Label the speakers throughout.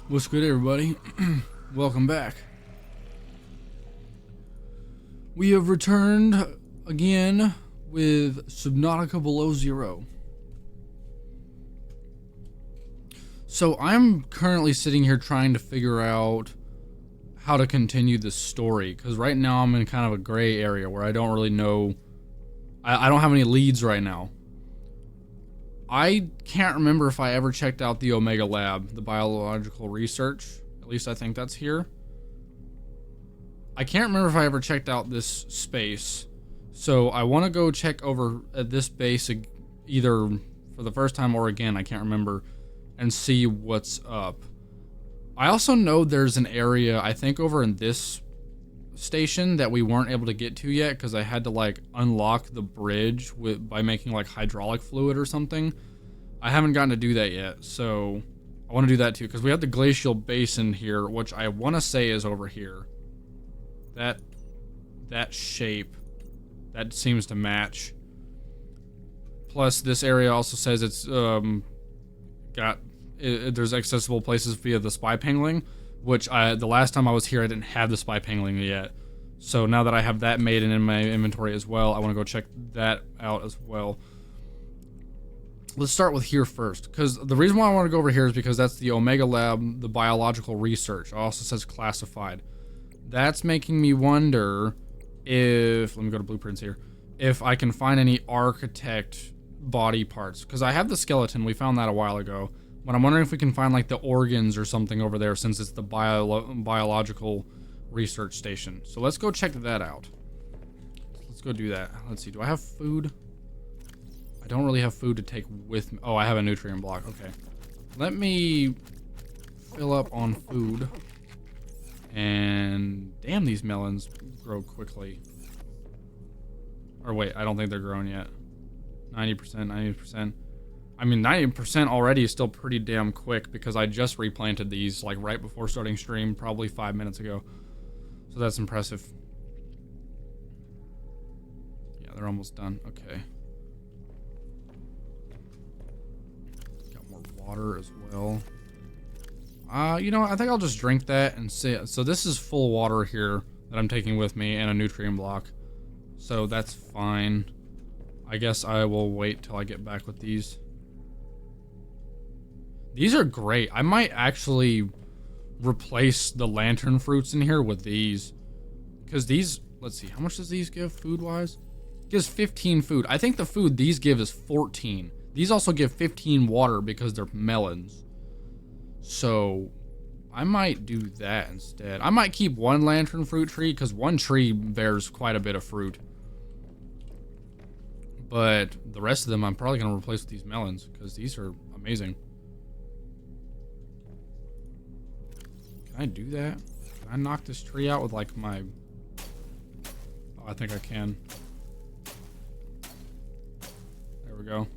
Speaker 1: What's good, everybody? Welcome back. We have returned again with Subnuatica Below Zero. So I'm currently sitting here trying to figure out how to continue this story, because right now I'm in kind of a gray area where I don't really know. I don't have any leads right now. I can't remember if I ever checked out the Omega Lab, the biological research. At least I think that's here. I can't remember if I ever checked out this space. So I want to go check over at this base either for the first time or again, I can't remember, and see what's up. I also know there's an area, I think over in this station, that we weren't able to get to yet because I had to like unlock the bridge by making like hydraulic fluid or something. I haven't gotten to do that yet, so I want to do that too, because we have the glacial basin here, which I want to say is over here. That shape, that seems to match. Plus this area also says it's there's accessible places via the spy pangling, which the last time I was here I didn't have the spy pangling yet. So now that I have that made and in my inventory as well, I want to go check that out as well. Let's start with here first, because the reason why I want to go over here is because that's the Omega Lab, the biological research. It also says classified. That's making me wonder if, let me go to blueprints here, if I can find any architect body parts, because I have the skeleton, we found that a while ago. But I'm wondering if we can find like the organs or something over there, since it's the biological research station. So let's go check that out. Let's go do that. Let's see, do I have food? I don't really have food to take with me. Oh, I have a nutrient block, okay. Let me fill up on food. And damn, these melons grow quickly. Or wait, I don't think they're grown yet. 90%, 90%. I mean, 90% already is still pretty damn quick because I just replanted these like right before starting stream, probably 5 minutes ago. So that's impressive. Yeah, they're almost done. Okay. Got more water as well. You know, I think I'll just drink that and see. So this is full water here that I'm taking with me and a nutrient block. So that's fine. I guess I will wait till I get back with these. These are great. I might actually replace the lantern fruits in here with these. Because these, let's see, how much does these give food-wise? It gives 15 food. I think the food these give is 14. These also give 15 water because they're melons. So I might do that instead. I might keep one lantern fruit tree because one tree bears quite a bit of fruit. But the rest of them I'm probably going to replace with these melons because these are amazing. Can I do that? Can I knock this tree out with like my... Oh, I think I can. There we go.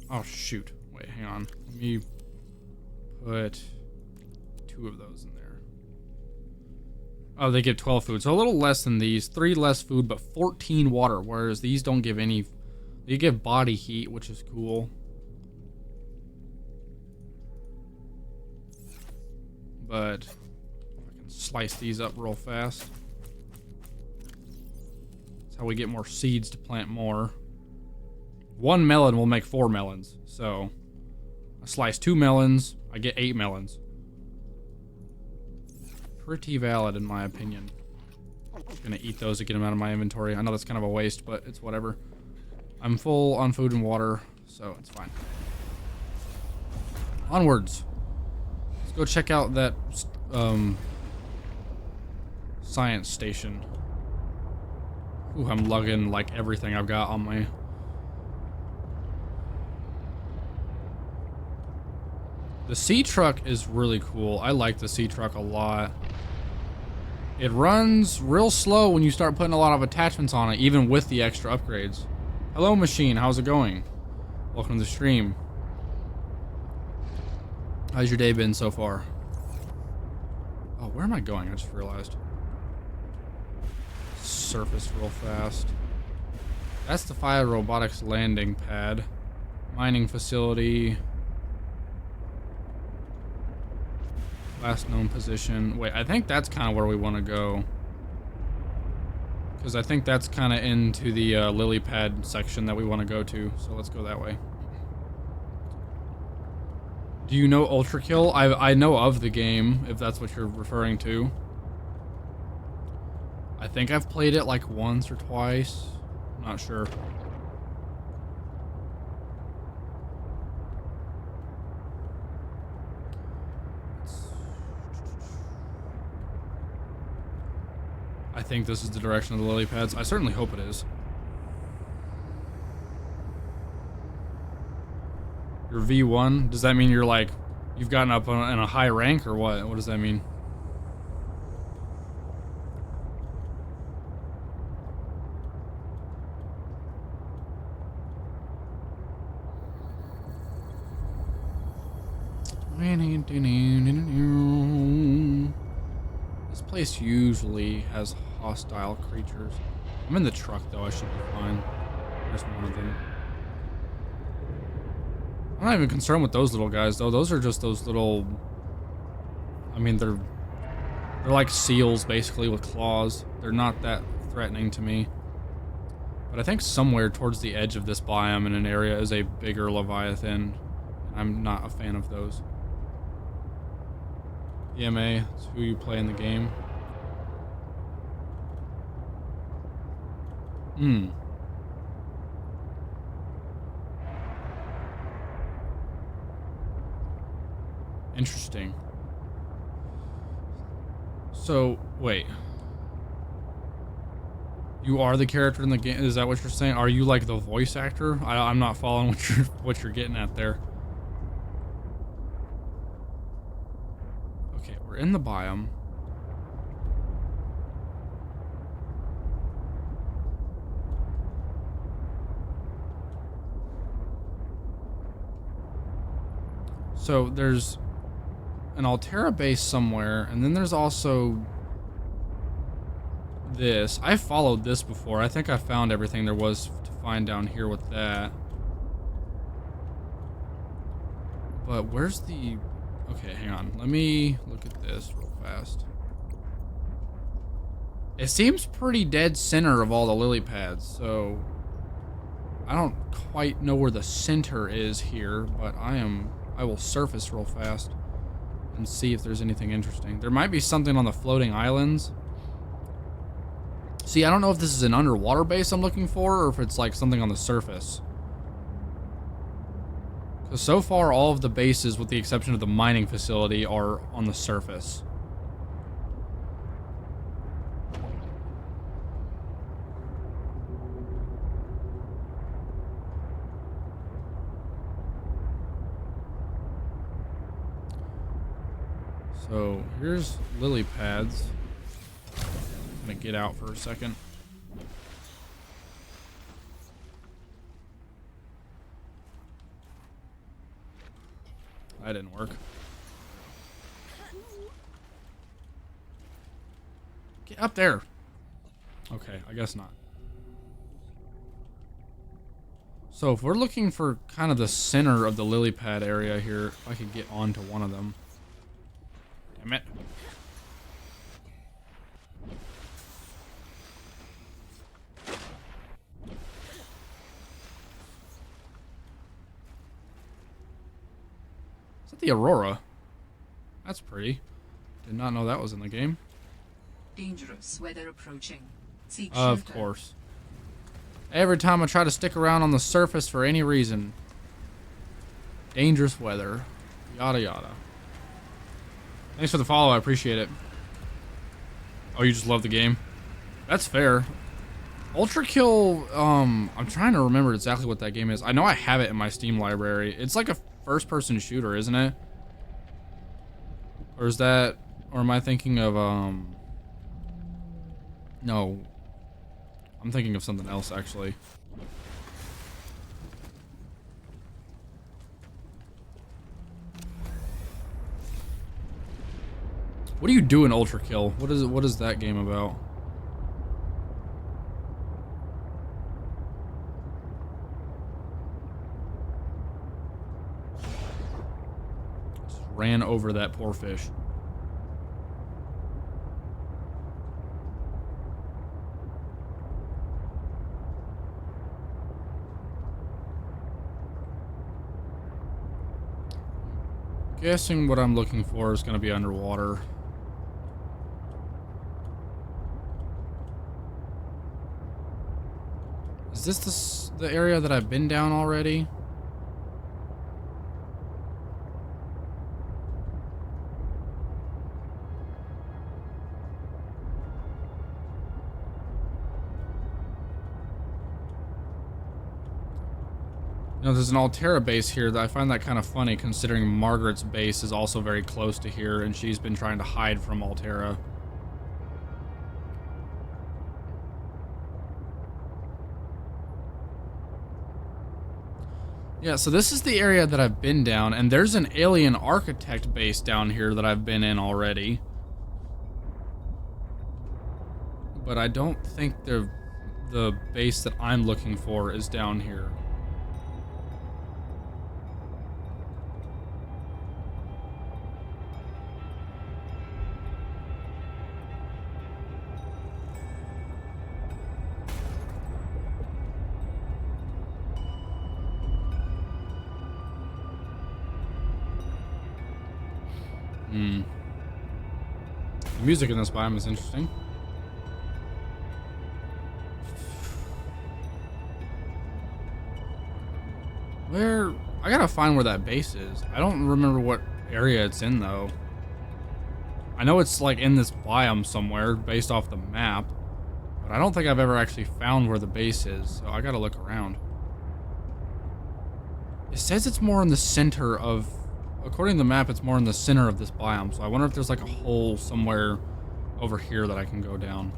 Speaker 1: Oh shoot. Wait, hang on. Let me put 2 of those in there. Oh, they give 12 food, so a little less than these. 3 less food, but 14 water, whereas these don't give any. They give body heat, which is cool. But I can slice these up real fast. That's how we get more seeds to plant more. 1 melon will make 4 melons, so I slice 2 melons, I get 8 melons. Pretty valid in my opinion. I'm just gonna eat those to get them out of my inventory. I know that's kind of a waste, but it's whatever. I'm full on food and water, so it's fine. Onwards. Let's go check out that science station. Ooh, I'm lugging like everything I've got on my... The sea truck is really cool. I like the sea truck a lot. It runs real slow when you start putting a lot of attachments on it, even with the extra upgrades. Hello, machine. How's it going? Welcome to the stream. How's your day been so far? Oh, where am I going? I just realized. Surface real fast. That's the fire robotics landing pad. Mining facility. Last known position. Wait, I think that's kind of where we want to go. Because I think that's kind of into the lily pad section that we want to go to. So let's go that way. Do you know Ultra Kill? I know of the game, if that's what you're referring to. I think I've played it like once or twice. I'm not sure. I think this is the direction of the lily pads. I certainly hope it is. You're V1? Does that mean you're like, you've gotten up in a high rank or what? What does that mean? This place usually has hostile creatures. I'm in the truck though, I should be fine. There's one of them. I'm not even concerned with those little guys though. Those are just those little, I mean, they're like seals basically with claws. They're not that threatening to me. But I think somewhere towards the edge of this biome in an area is a bigger Leviathan. I'm not a fan of those. EMA, it's who you play in the game. Interesting. So, wait. You are the character in the game? Is that what you're saying? Are you like the voice actor? I'm not following what you're getting at there. Okay, we're in the biome. So there's an Altera base somewhere, and then there's also this. I followed this before. I think I found everything there was to find down here with that. But where's the... Okay, hang on. Let me look at this real fast. It seems pretty dead center of all the lily pads, so I don't quite know where the center is here, but I will surface real fast and see if there's anything interesting. There might be something on the floating islands. See, I don't know if this is an underwater base I'm looking for or if it's like something on the surface. Because so far, all of the bases, with the exception of the mining facility, are on the surface. So, here's lily pads. I'm gonna get out for a second. That didn't work. Get up there. Okay, I guess not. So if we're looking for kind of the center of the lily pad area here, if I could get onto one of them. Damn it. Is that the Aurora? That's pretty. Did not know that was in the game.
Speaker 2: Dangerous weather approaching. Seek
Speaker 1: Of
Speaker 2: shelter.
Speaker 1: course. Every time I try to stick around on the surface for any reason. Dangerous weather. Yada yada. Thanks for the follow, I appreciate it. Oh, you just love the game? That's fair. Ultra Kill, I'm trying to remember exactly what that game is. I know I have it in my Steam library. It's like a first-person shooter, isn't it? Or is that... Or am I thinking of, No. I'm thinking of something else, actually. What do you do in Ultra Kill? What is that game about? ran over that poor fish. Guessing what I'm looking for is going to be underwater. Is this the area that I've been down already? You know, there's an Altera base here that I find that kind of funny considering Margaret's base is also very close to here and she's been trying to hide from Altera. Yeah, so this is the area that I've been down, and there's an alien architect base down here that I've been in already. But I don't think the base that I'm looking for is down here. The music in this biome is interesting. I gotta find where that base is. I don't remember what area it's in though. I know it's like in this biome somewhere based off the map, but I don't think I've ever actually found where the base is, so I gotta look around. It says it's more in the center of, according to the map, it's more in the center of this biome, so I wonder if there's like a hole somewhere over here that I can go down.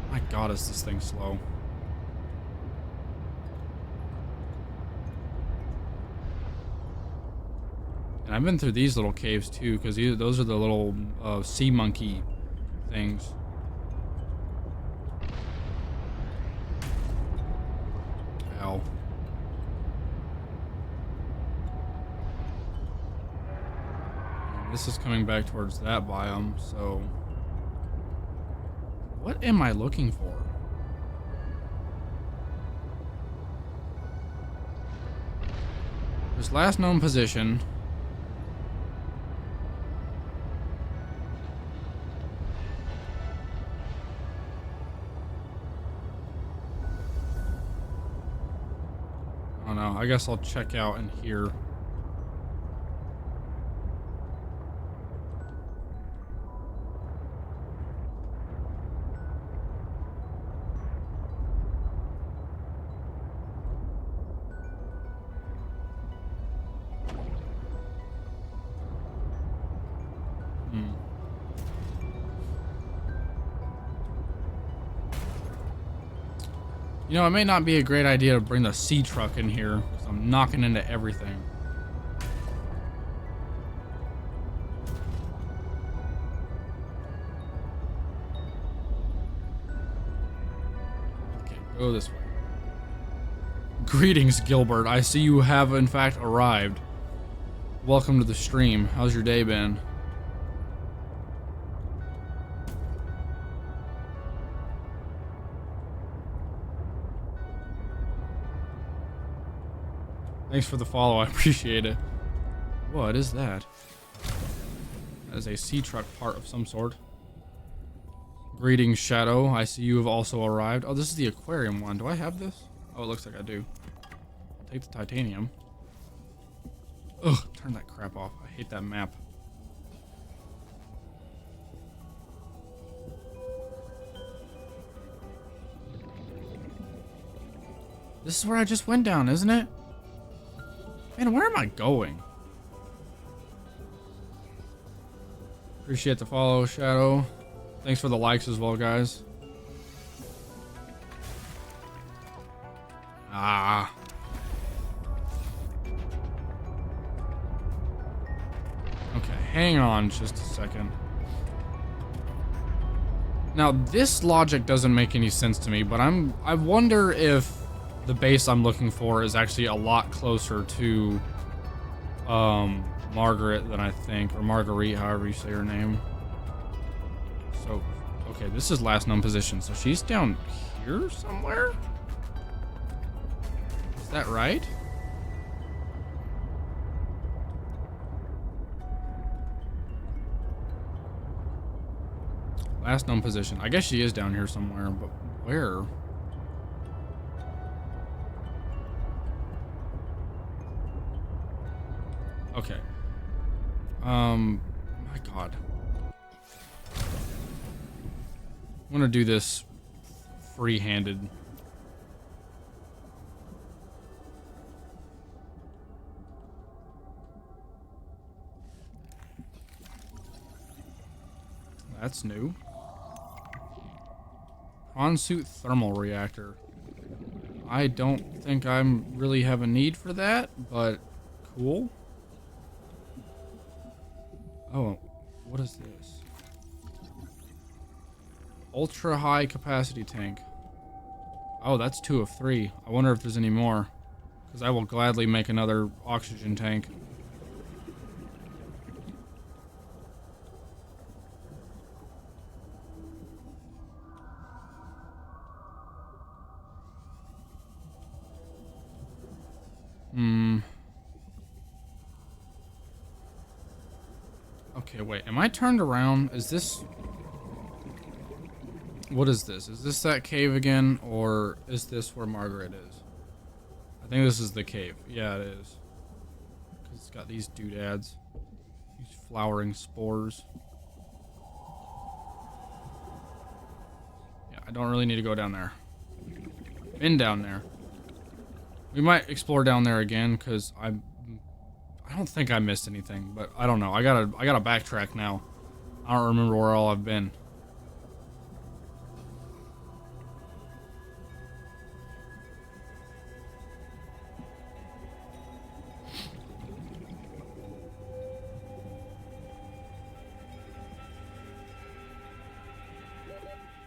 Speaker 1: My god, is this thing slow. And I've been through these little caves too, because those are the little sea monkey things. Ow. And this is coming back towards that biome, so... What am I looking for? There's last known position. Oh no, I guess I'll check out in here. You know, it may not be a great idea to bring the sea truck in here, because I'm knocking into everything. Okay, go this way. Greetings, Gilbert. I see you have, in fact, arrived. Welcome to the stream. How's your day been? Thanks for the follow, I appreciate it. What is that? That is a sea truck part of some sort. Greetings, Shadow. I see you have also arrived. Oh, this is the aquarium one. Do I have this? Oh, it looks like I do. I'll take the titanium. Ugh, turn that crap off. I hate that map. This is where I just went down, isn't it? Man, where am I going? Appreciate the follow, Shadow. Thanks for the likes as well, guys. Ah. Okay, hang on just a second. Now, this logic doesn't make any sense to me, but I wonder if the base I'm looking for is actually a lot closer to Margaret than I think, or Marguerite, however you say her name. So, okay, this is last known position. So she's down here somewhere? Is that right? Last known position. I guess she is down here somewhere, but where? Okay. My God. I'm gonna do this free-handed. That's new. Prawn suit thermal reactor. I don't think I'm really have a need for that, but cool. Oh, what is this? Ultra high capacity tank. Oh, that's 2 of 3. I wonder if there's any more, because I will gladly make another oxygen tank. Okay, wait. Am I turned around? Is this... What is this? Is this that cave again? Or is this where Margaret is? I think this is the cave. Yeah, it is. Because it's got these doodads. These flowering spores. Yeah, I don't really need to go down there. Been down there. We might explore down there again, because I don't think I missed anything, but I don't know. I gotta backtrack now. I don't remember where all I've been.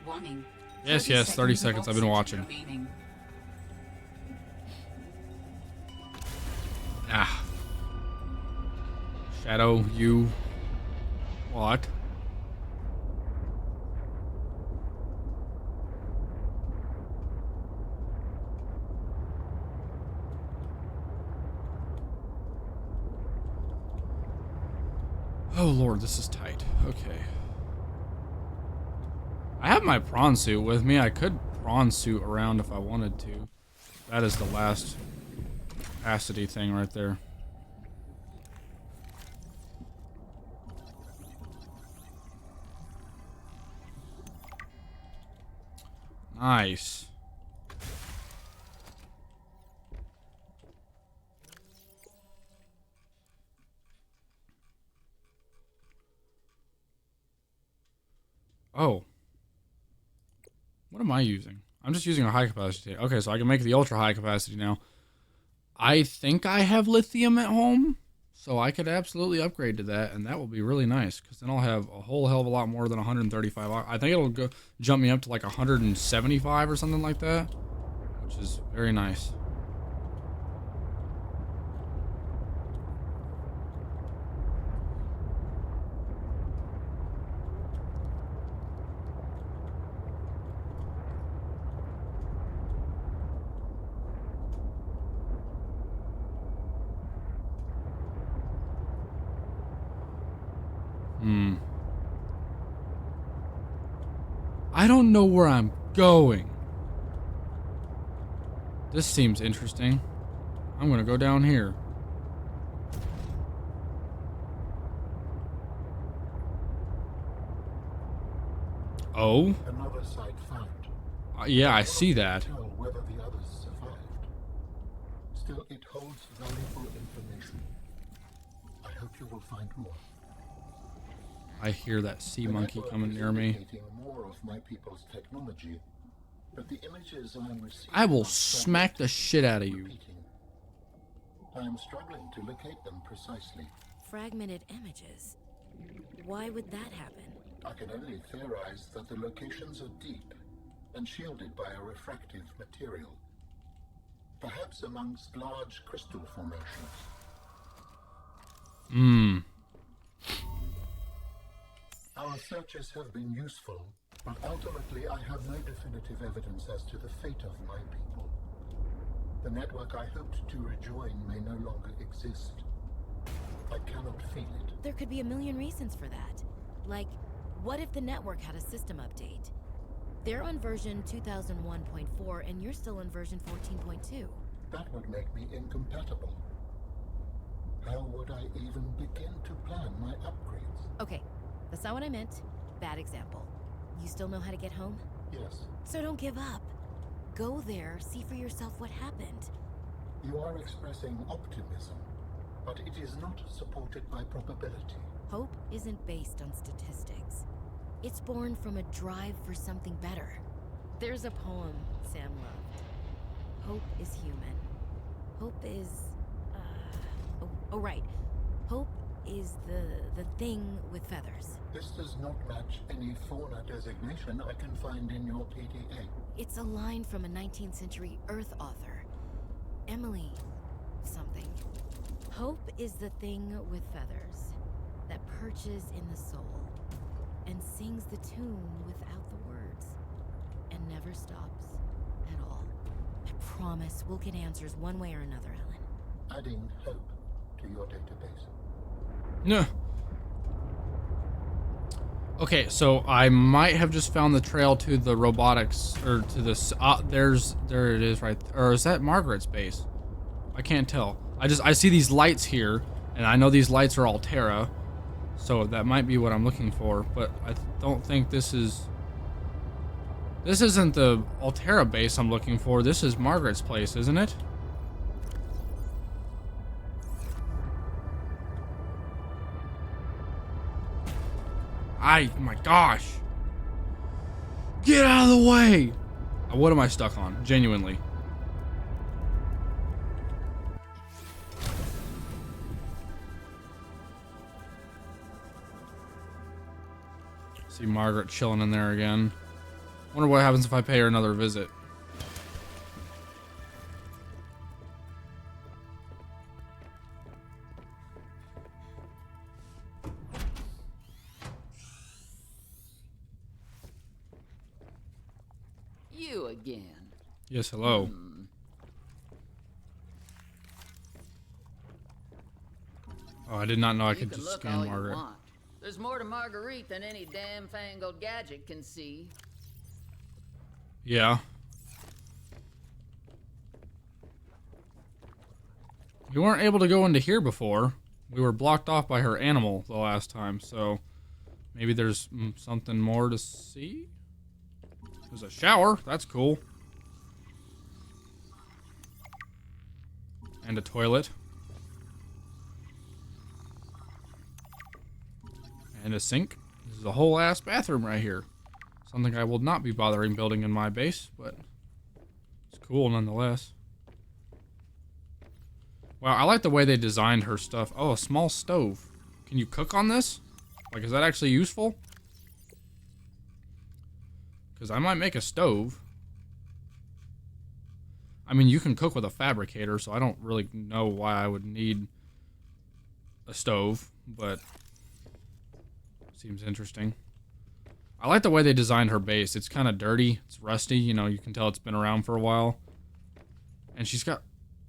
Speaker 2: Warning.
Speaker 1: Yes, 30 seconds. I've been watching.
Speaker 2: Remaining.
Speaker 1: Ah. Shadow, you. What? Oh lord, this is tight. Okay. I have my prawn suit with me. I could prawn suit around if I wanted to. That is the last capacity thing right there. Nice. Oh. What am I using? I'm just using a high capacity. Okay, so I can make the ultra high capacity now. I think I have lithium at home, so I could absolutely upgrade to that, and that will be really nice, because then I'll have a whole hell of a lot more than 135. I think it'll go jump me up to like 175 or something like that, which is very nice. I don't know where I'm going. This seems interesting. I'm gonna go down here. Oh?
Speaker 3: Another site found.
Speaker 1: Yeah, I see that.
Speaker 3: Tell whether the others survived. Still, it holds valuable information. I hope you will find more.
Speaker 1: I hear that sea
Speaker 3: The
Speaker 1: monkey
Speaker 3: network
Speaker 1: coming
Speaker 3: is
Speaker 1: near me.
Speaker 3: indicating more of my people's technology, but the images I am receiving
Speaker 1: I will
Speaker 3: are
Speaker 1: smack the shit out of you.
Speaker 3: repeating. I am struggling to locate them precisely.
Speaker 4: Fragmented images. Why would that happen?
Speaker 3: I can only theorize that the locations are deep and shielded by a refractive material. Perhaps amongst large crystal formations.
Speaker 1: Hmm.
Speaker 3: Our searches have been useful, but ultimately I have no definitive evidence as to the fate of my people. The network I hoped to rejoin may no longer exist. I cannot feel it.
Speaker 4: There could be a million reasons for that. Like, what if the network had a system update? They're on version 2001.4 and you're still on version 14.2.
Speaker 3: That would make me incompatible. How would I even begin to plan my upgrades?
Speaker 4: Okay, that's not what I meant. Bad example. You still know how to get home?
Speaker 3: Yes,
Speaker 4: So don't give up. Go there, see for yourself what happened.
Speaker 3: you are expressing optimism, but it is not supported by probability.
Speaker 4: Hope isn't based on statistics. It's born from a drive for something better. There's a poem Sam loved. Hope is human. Hope is, oh right. Hope is the thing with feathers.
Speaker 3: This does not match any fauna designation I can find in your PDA.
Speaker 4: It's a line from a 19th century Earth author. Emily something. Hope is the thing with feathers that perches in the soul and sings the tune without the words and never stops at all. I promise we'll get answers one way or another, Ellen.
Speaker 3: Adding hope to your database.
Speaker 1: No. Okay, so I might have just found the trail to the robotics, or to this. There it is, right? Or is that Margaret's base? I can't tell. I see these lights here, and I know these lights are Altera, so that might be what I'm looking for. But I don't think this is. This isn't the Altera base I'm looking for. This is Margaret's place, isn't it? My gosh. Get out of the way. What am I stuck on? Genuinely. See Margaret chilling in there again. Wonder what happens if I pay her another visit.
Speaker 5: You again.
Speaker 1: Yes, hello. Oh, I did not know I
Speaker 5: You
Speaker 1: could
Speaker 5: can
Speaker 1: just
Speaker 5: look
Speaker 1: scan
Speaker 5: all you
Speaker 1: Margaret.
Speaker 5: want. There's more to Marguerite than any damn fangled gadget can see.
Speaker 1: Yeah. We weren't able to go into here before. We were blocked off by her animal the last time, so maybe there's something more to see. There's a shower. That's cool. And a toilet. And a sink. This is a whole ass bathroom right here. Something I will not be bothering building in my base, but it's cool nonetheless. Wow, I like the way they designed her stuff. Oh, a small stove. Can you cook on this? Like, is that actually useful? Because I might make a stove. I mean, you can cook with a fabricator, so I don't really know why I would need a stove, but seems interesting. I like the way they designed her base. It's kind of dirty. It's rusty. You know, you can tell it's been around for a while. And she's got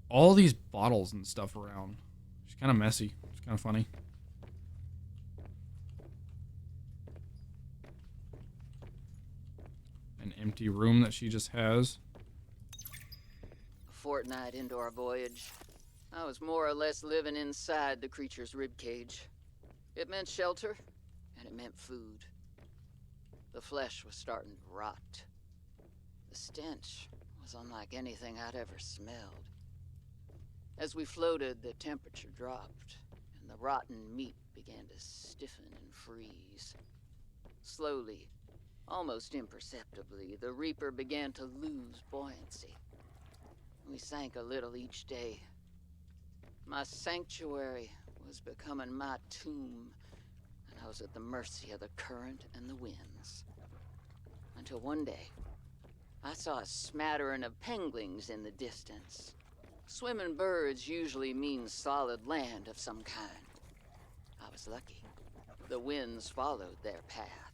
Speaker 1: all these bottles and stuff around. She's kind of messy. It's kind of funny. An empty room that she just has.
Speaker 5: A fortnight into our voyage, I was more or less living inside the creature's ribcage. It meant shelter, and it meant food. The flesh was starting to rot. The stench was unlike anything I'd ever smelled. As we floated, the temperature dropped, and the rotten meat began to stiffen and freeze. Slowly, almost imperceptibly, the Reaper began to lose buoyancy. We sank a little each day. My sanctuary was becoming my tomb, and I was at the mercy of the current and the winds. Until one day, I saw a smattering of penguins in the distance. Swimming birds usually mean solid land of some kind. was lucky. The winds followed their path.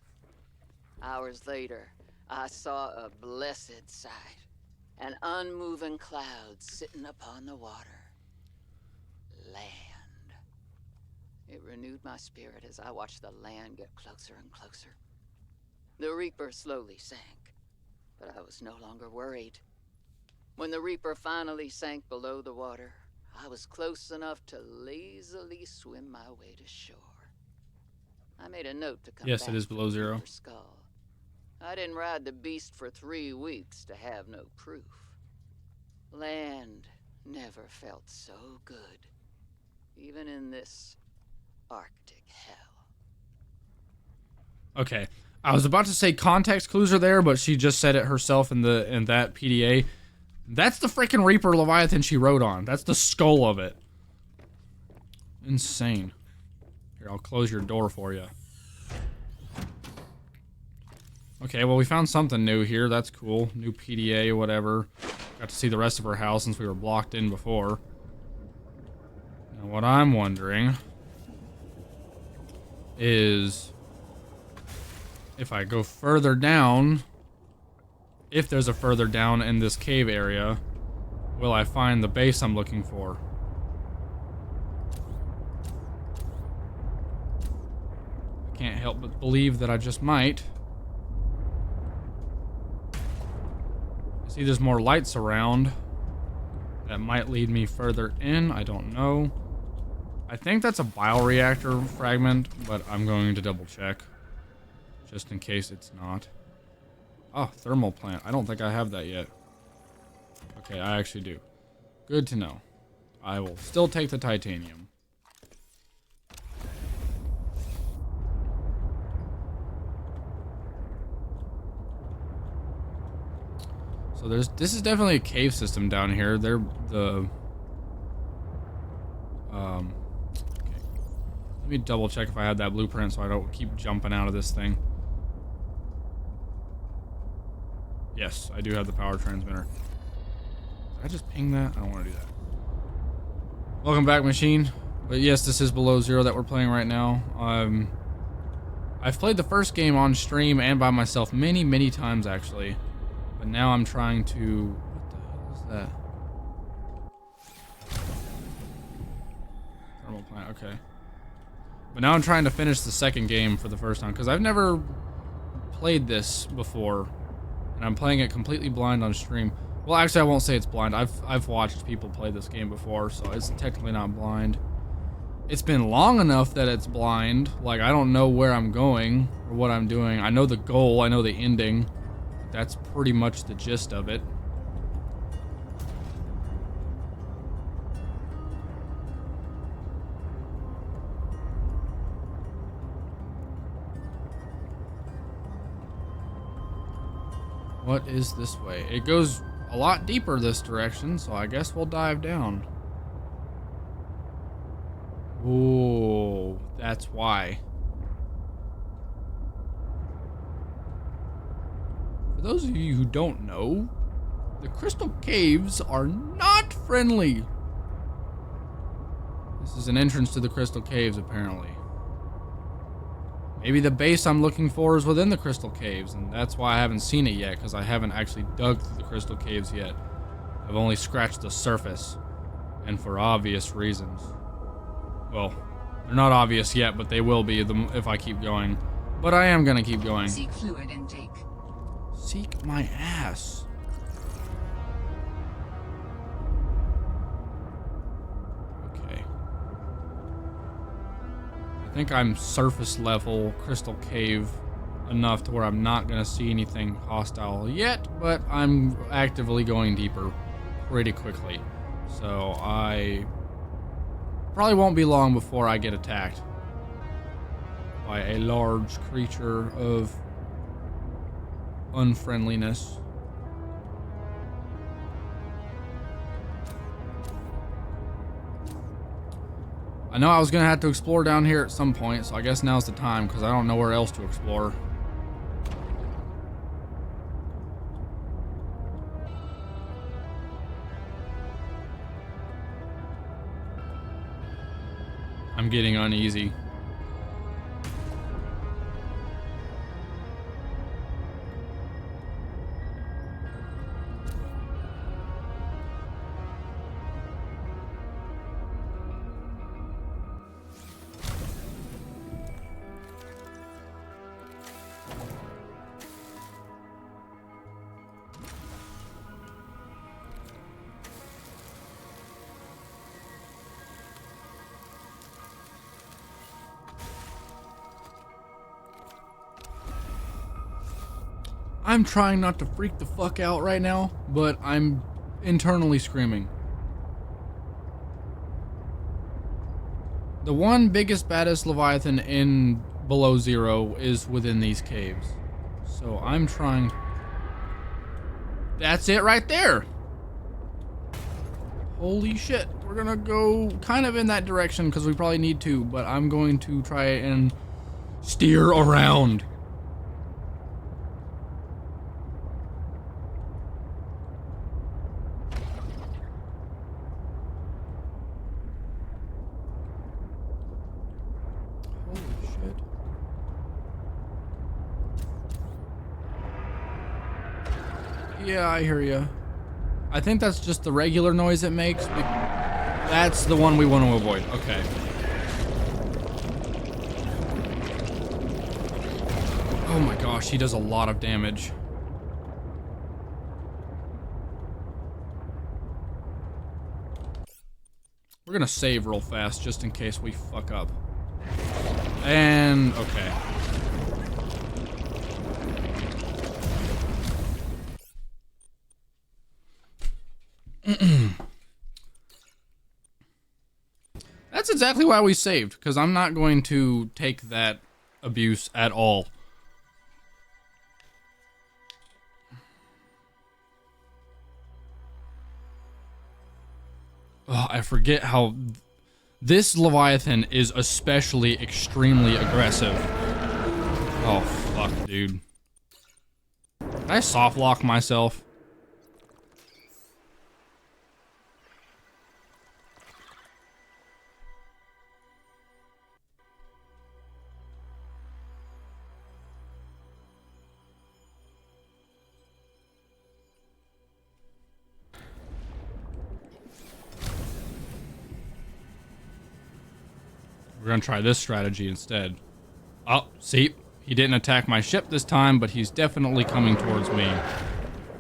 Speaker 5: Hours later, I saw a blessed sight. An unmoving cloud sitting upon the water. Land. It renewed my spirit as I watched the land get closer and closer. The Reaper slowly sank, but I was no longer worried. When the Reaper finally sank below the water, I was close enough to lazily swim my way to shore. I made a note to come
Speaker 1: Yes,
Speaker 5: back
Speaker 1: it is
Speaker 5: for
Speaker 1: below
Speaker 5: the
Speaker 1: zero.
Speaker 5: Reaper's skull. I didn't ride the beast for 3 weeks to have no proof. Land never felt so good, even in this Arctic hell.
Speaker 1: Okay. I was about to say context clues are there, but she just said it herself in that PDA. That's the freaking Reaper Leviathan she rode on. That's the skull of it. Insane. Here, I'll close your door for you. Okay, well, we found something new here. That's cool. New PDA, whatever. Got to see the rest of her house since we were blocked in before. Now, what I'm wondering is if I go further down, if there's a further down in this cave area, will I find the base I'm looking for? I can't help but believe that I just might. I see there's more lights around. That might lead me further in. I don't know. I think that's a bioreactor fragment, but I'm going to double check. Just in case it's not. Oh, thermal plant. I don't think I have that yet. Okay, I actually do. Good to know. I will still take the titanium. So this is definitely a cave system down here. Okay. Let me double check if I had that blueprint so I don't keep jumping out of this thing. Yes, I do have the power transmitter. Did I just ping that? I don't want to do that. Welcome back, machine. But yes, this is Below Zero that we're playing right now. I've played the first game on stream and by myself many, many times, actually. But now I'm trying to... What the hell is that? Thermal plant, okay. But now I'm trying to finish the second game for the first time, because I've never played this before. And I'm playing it completely blind on stream. Well, actually, I won't say it's blind. I've watched people play this game before, so it's technically not blind. It's been long enough that it's blind. Like, I don't know where I'm going or what I'm doing. I know the goal. I know the ending. That's pretty much the gist of it. What is this way? It goes a lot deeper this direction, so I guess we'll dive down. Ooh, that's why. For those of you who don't know, the crystal caves are not friendly. This is an entrance to the crystal caves, apparently. Maybe the base I'm looking for is within the crystal caves, and that's why I haven't seen it yet, because I haven't actually dug through the crystal caves yet. I've only scratched the surface, and for obvious reasons. Well, they're not obvious yet, but they will be if I keep going. But I am going to keep going.
Speaker 2: Seek fluid intake.
Speaker 1: Seek my ass. I think I'm surface level crystal cave enough to where I'm not going to see anything hostile yet, but I'm actively going deeper pretty quickly. So I probably won't be long before I get attacked by a large creature of unfriendliness. I know I was going to have to explore down here at some point, so I guess now's the time, because I don't know where else to explore. I'm getting uneasy. I'm trying not to freak the fuck out right now, but I'm internally screaming. The one biggest, baddest Leviathan in Below Zero is within these caves. So I'm trying... That's it right there! Holy shit. We're gonna go kind of in that direction because we probably need to, but I'm going to try and steer around. Holy shit. Yeah, I hear ya. I think that's just the regular noise it makes. That's the one we want to avoid. Okay. Oh my gosh, he does a lot of damage. We're gonna save real fast just in case we fuck up. And okay. That's exactly why we saved, because I'm not going to take that abuse at all. Oh, I forget how... This Leviathan is especially extremely aggressive. Oh, fuck, dude. Did I soft lock myself? We're gonna try this strategy instead. Oh, see? He didn't attack my ship this time, but he's definitely coming towards me.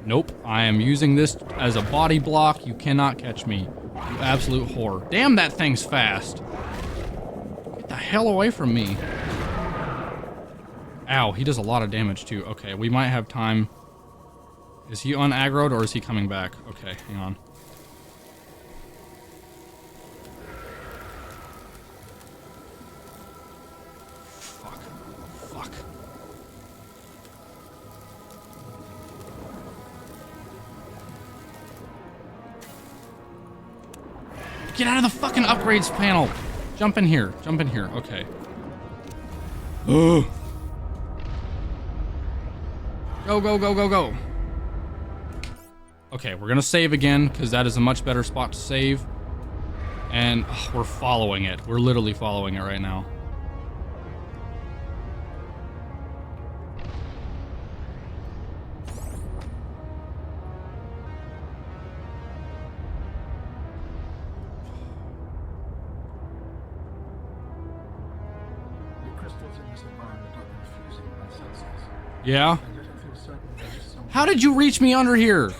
Speaker 1: Nope, I am using this as a body block. You cannot catch me. You absolute whore. Damn, that thing's fast. Get the hell away from me. Ow, he does a lot of damage too. Okay, we might have time. Is he unaggroed or is he coming back? Okay, hang on. Get out of the fucking upgrades panel! Jump in here. Jump in here. Okay. Ugh. Go, go, go, go, go. Okay, we're gonna save again, because that is a much better spot to save. And we're following it. We're literally following it right now. Yeah? How did you reach me under here?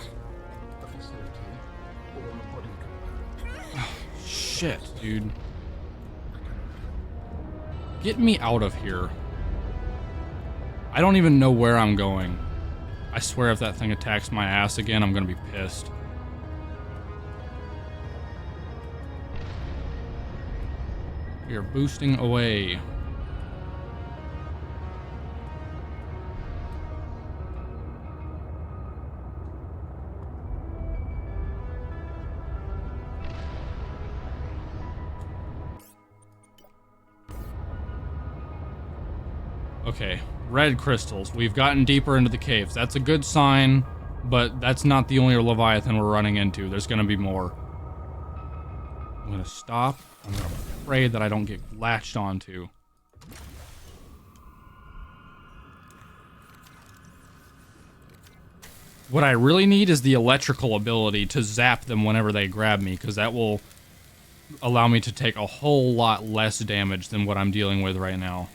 Speaker 1: Oh, shit, dude. Get me out of here. I don't even know where I'm going. I swear if that thing attacks my ass again, I'm gonna be pissed. We are boosting away. Okay, red crystals. We've gotten deeper into the caves. That's a good sign, but that's not the only Leviathan we're running into. There's gonna be more. I'm gonna stop. I'm gonna pray that I don't get latched onto. What I really need is the electrical ability to zap them whenever they grab me, because that will allow me to take a whole lot less damage than what I'm dealing with right now.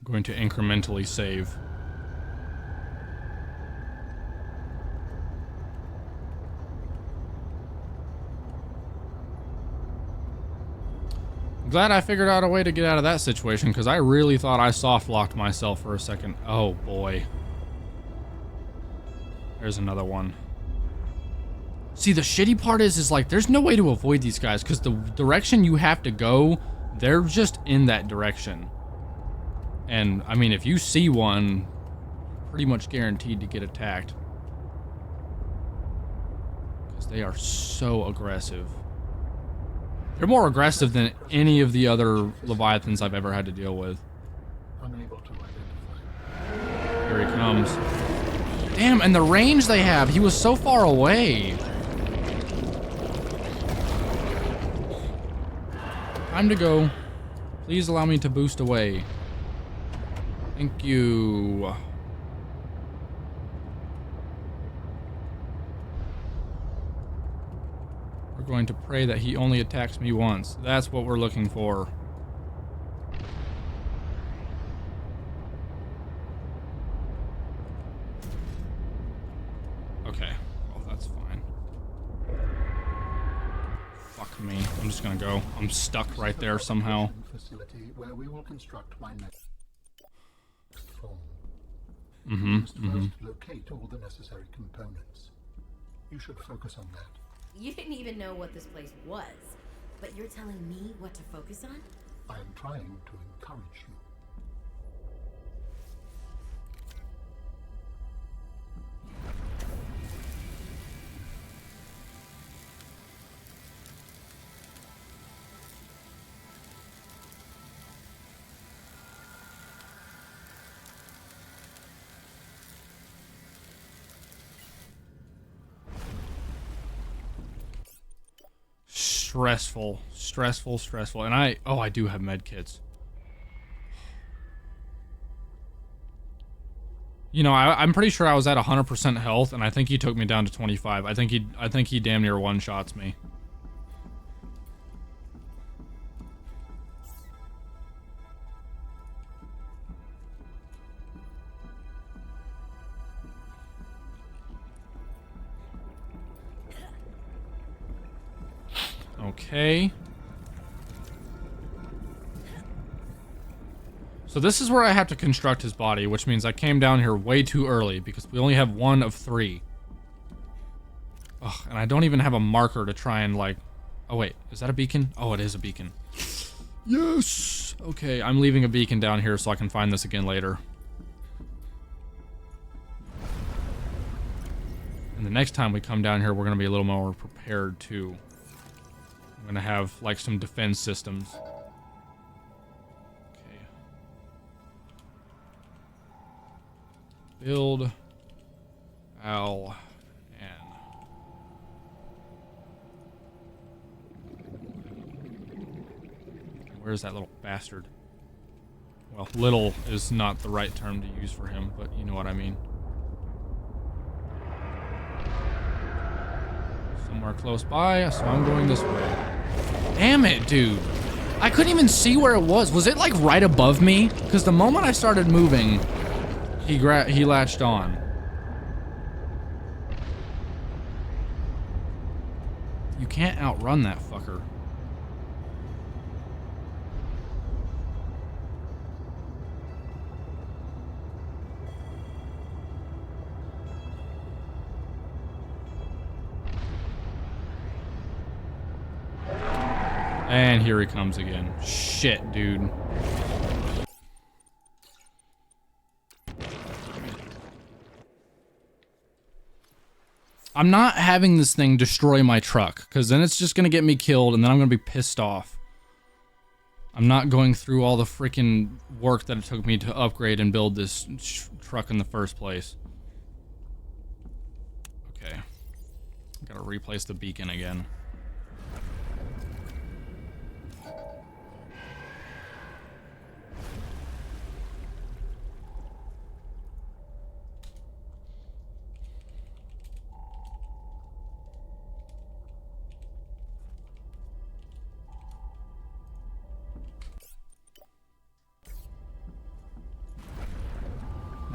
Speaker 1: I'm going going to incrementally save. Glad I figured out a way to get out of that situation, because I really thought I soft locked myself for a second. Oh boy. There's another one. See, the shitty part is like, there's no way to avoid these guys, because the direction you have to go, they're just in that direction. And, I mean, if you see one, pretty much guaranteed to get attacked. Because they are so aggressive. They're more aggressive than any of the other Leviathans I've ever had to deal with.
Speaker 3: Unable to identify.
Speaker 1: Here he comes. Damn, and the range they have. He was so far away. Time to go. Please allow me to boost away. Thank you. We're going to pray that he only attacks me once. That's what we're looking for. Okay. Well, that's fine. Fuck me. I'm just gonna go. I'm stuck right there somehow.
Speaker 3: Facility where we will construct my next form.
Speaker 1: Mm-hmm.
Speaker 3: You must first locate all the necessary components. You should focus on that.
Speaker 4: You didn't even know what this place was, but you're telling me what to focus on?
Speaker 3: I am trying to encourage you.
Speaker 1: Stressful. And I do have med kits. You know, I'm pretty sure I was at 100% health, and I think he took me down to 25. I think he damn near one-shots me. Okay. So this is where I have to construct his body, which means I came down here way too early because we only have 1 of 3. Ugh, and I don't even have a marker to try and like... Oh wait, is that a beacon? Oh, it is a beacon. Yes! Okay, I'm leaving a beacon down here so I can find this again later. And the next time we come down here, we're going to be a little more prepared too. I'm going to have like some defense systems. Build, Al, and where's that little bastard? Well, little is not the right term to use for him, but you know what I mean. Somewhere close by, so I'm going this way. Damn it, dude. I couldn't even see where it was. Was it like right above me? Because the moment I started moving, he latched on. You can't outrun that fucker. And here he comes again. Shit, dude. I'm not having this thing destroy my truck, because then it's just going to get me killed, and then I'm going to be pissed off. I'm not going through all the freaking work that it took me to upgrade and build this truck in the first place. Okay. Gotta replace the beacon again.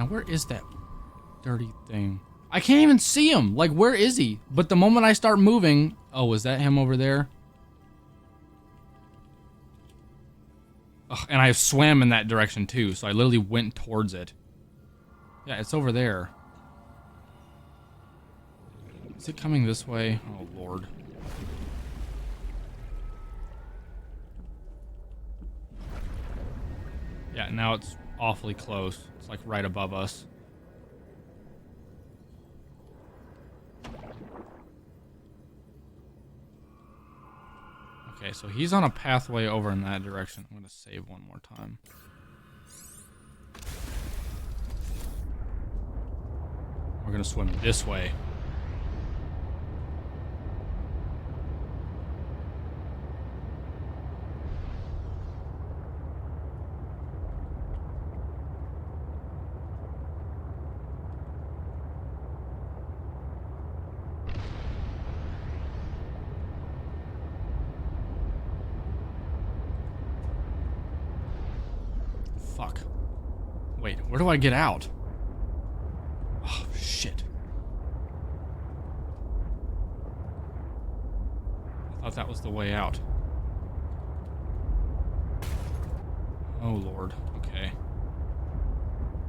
Speaker 1: where is that dirty thing? I can't even see him. Like, where is he? But the moment I start moving... Oh, is that him over there? Ugh, and I swam in that direction too, so I literally went towards it. Yeah, it's over there. Is it coming this way? Oh, Lord. Yeah, now it's awfully close. It's like right above us. Okay, so he's on a pathway over in that direction. I'm gonna save one more time. We're gonna swim this way. Fuck. Wait, where do I get out? Oh, shit. I thought that was the way out. Oh, Lord. Okay.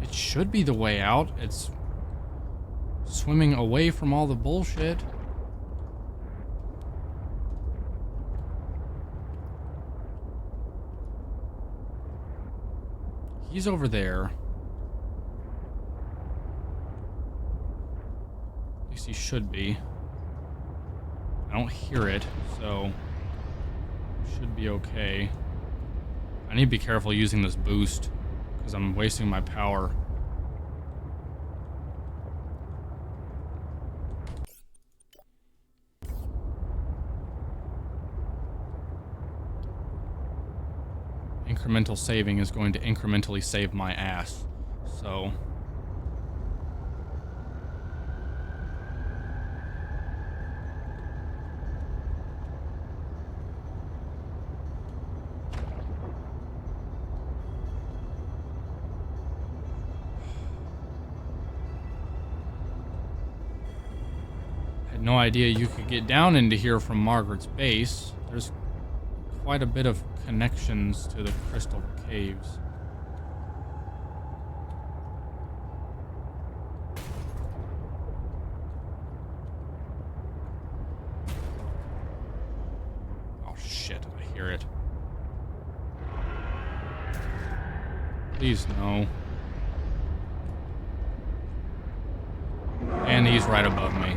Speaker 1: It should be the way out. It's swimming away from all the bullshit. He's over there. At least he should be. I don't hear it, so should be okay. I need to be careful using this boost because I'm wasting my power. Incremental saving is going to incrementally save my ass. So I had no idea you could get down into here from Margaret's base. There's quite a bit of connections to the crystal caves. Oh shit, I hear it. Please no. And he's right above me.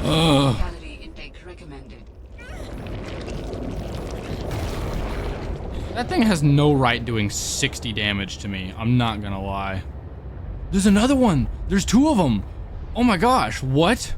Speaker 1: Ugh.
Speaker 2: Calorie intake recommended.
Speaker 1: That thing has no right doing 60 damage to me. I'm not gonna lie. There's another one. There's two of them. Oh my gosh, what?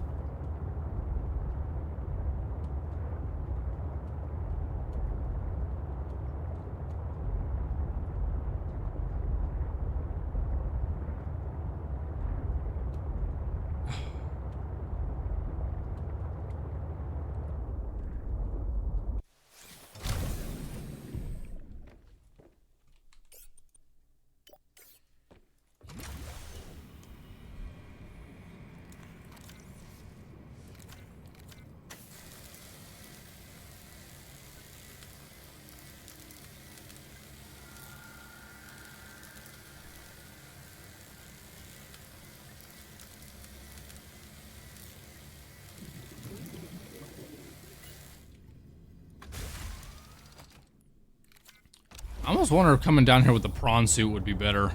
Speaker 1: I almost wonder if coming down here with the prawn suit would be better.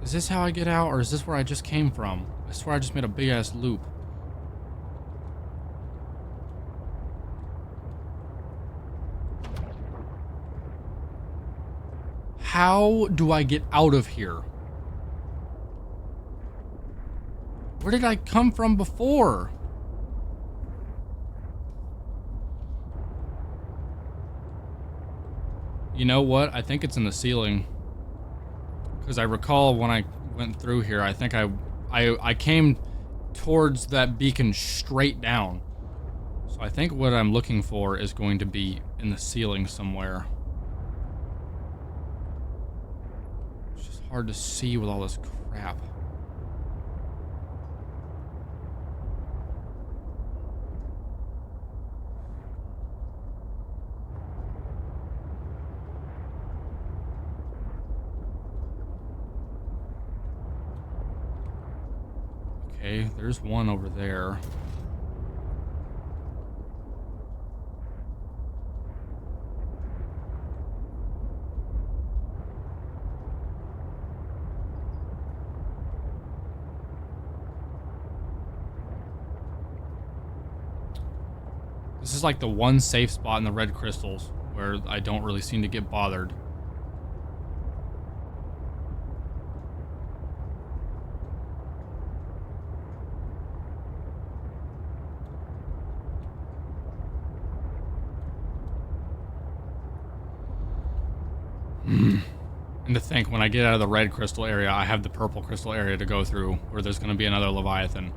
Speaker 1: Is this how I get out, or is this where I just came from? I swear I just made a big-ass loop. How do I get out of here? Where did I come from before? You know what? I think it's in the ceiling. Because I recall when I went through here, I think I came towards that beacon straight down. So I think what I'm looking for is going to be in the ceiling somewhere. It's just hard to see with all this crap. Okay, there's one over there. This is like the one safe spot in the red crystals where I don't really seem to get bothered. And to think, when I get out of the red crystal area, I have the purple crystal area to go through, where there's going to be another Leviathan.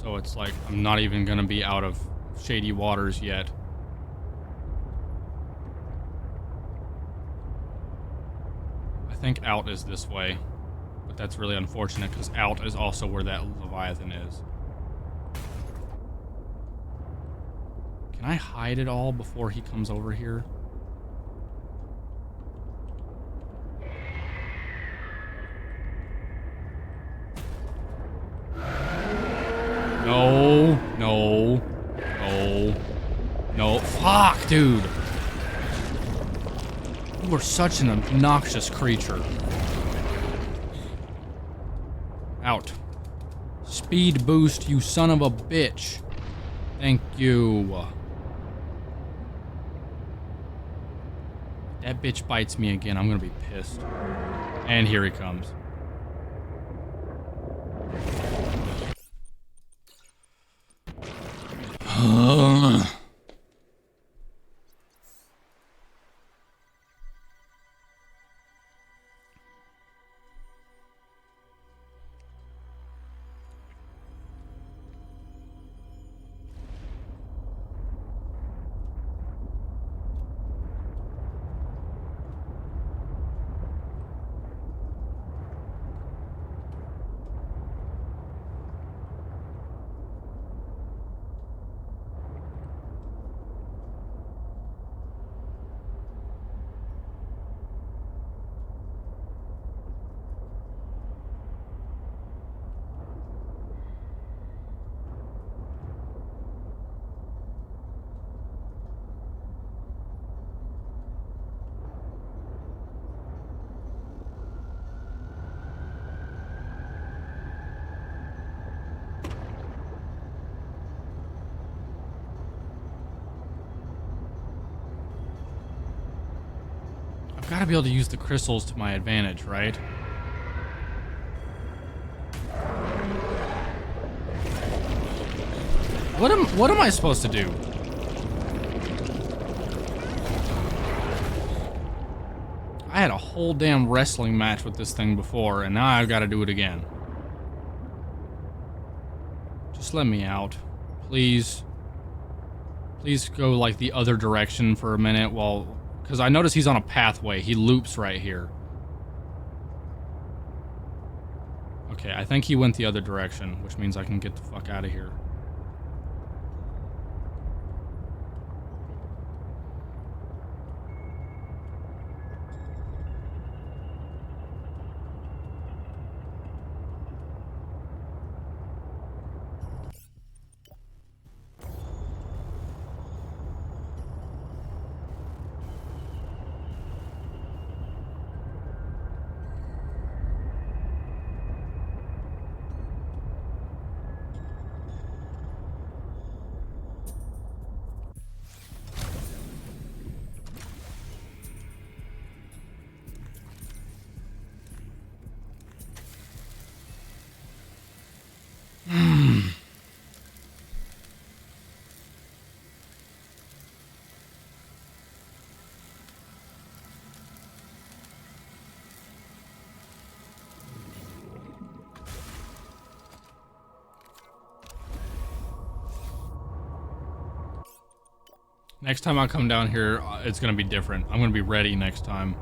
Speaker 1: So it's like, I'm not even going to be out of shady waters yet. I think out is this way. But that's really unfortunate, because out is also where that Leviathan is. Can I hide it all before he comes over here? No, no, no, no. Fuck, dude. You are such an obnoxious creature. Out. Speed boost, you son of a bitch. Thank you. That bitch bites me again, I'm gonna be pissed. And here he comes. I've got to be able to use the crystals to my advantage, right? What am I supposed to do? I had a whole damn wrestling match with this thing before, and now I've got to do it again. Just let me out, please. Please go like the other direction for a minute while... Because I notice he's on a pathway. He loops right here. Okay, I think he went the other direction, which means I can get the fuck out of here. Next time I come down here, it's gonna be different. I'm gonna be ready next time.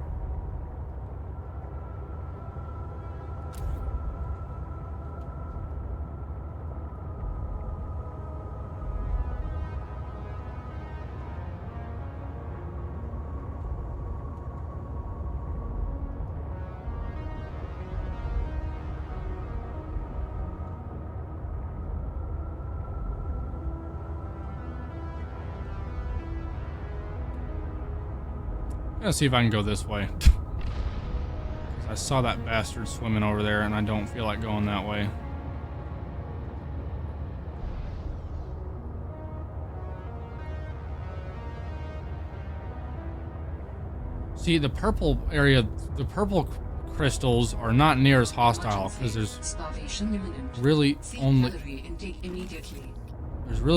Speaker 1: Let's see if I can go this way. I saw that bastard swimming over there, and I don't feel like going that way. See, the purple area, the purple crystals are not near as hostile because there's really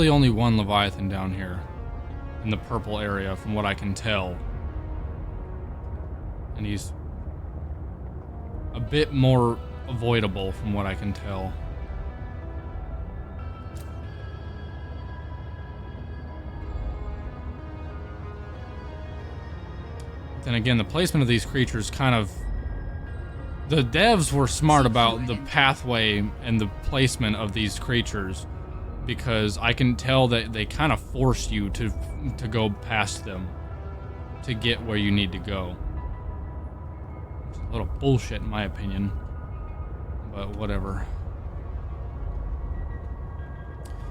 Speaker 1: only one Leviathan down here in the purple area, from what I can tell. And he's a bit more avoidable from what I can tell. Then again, the placement of these creatures kind of... The devs were smart about the pathway and the placement of these creatures, because I can tell that they kind of force you to go past them to get where you need to go. A little bullshit in my opinion, but whatever.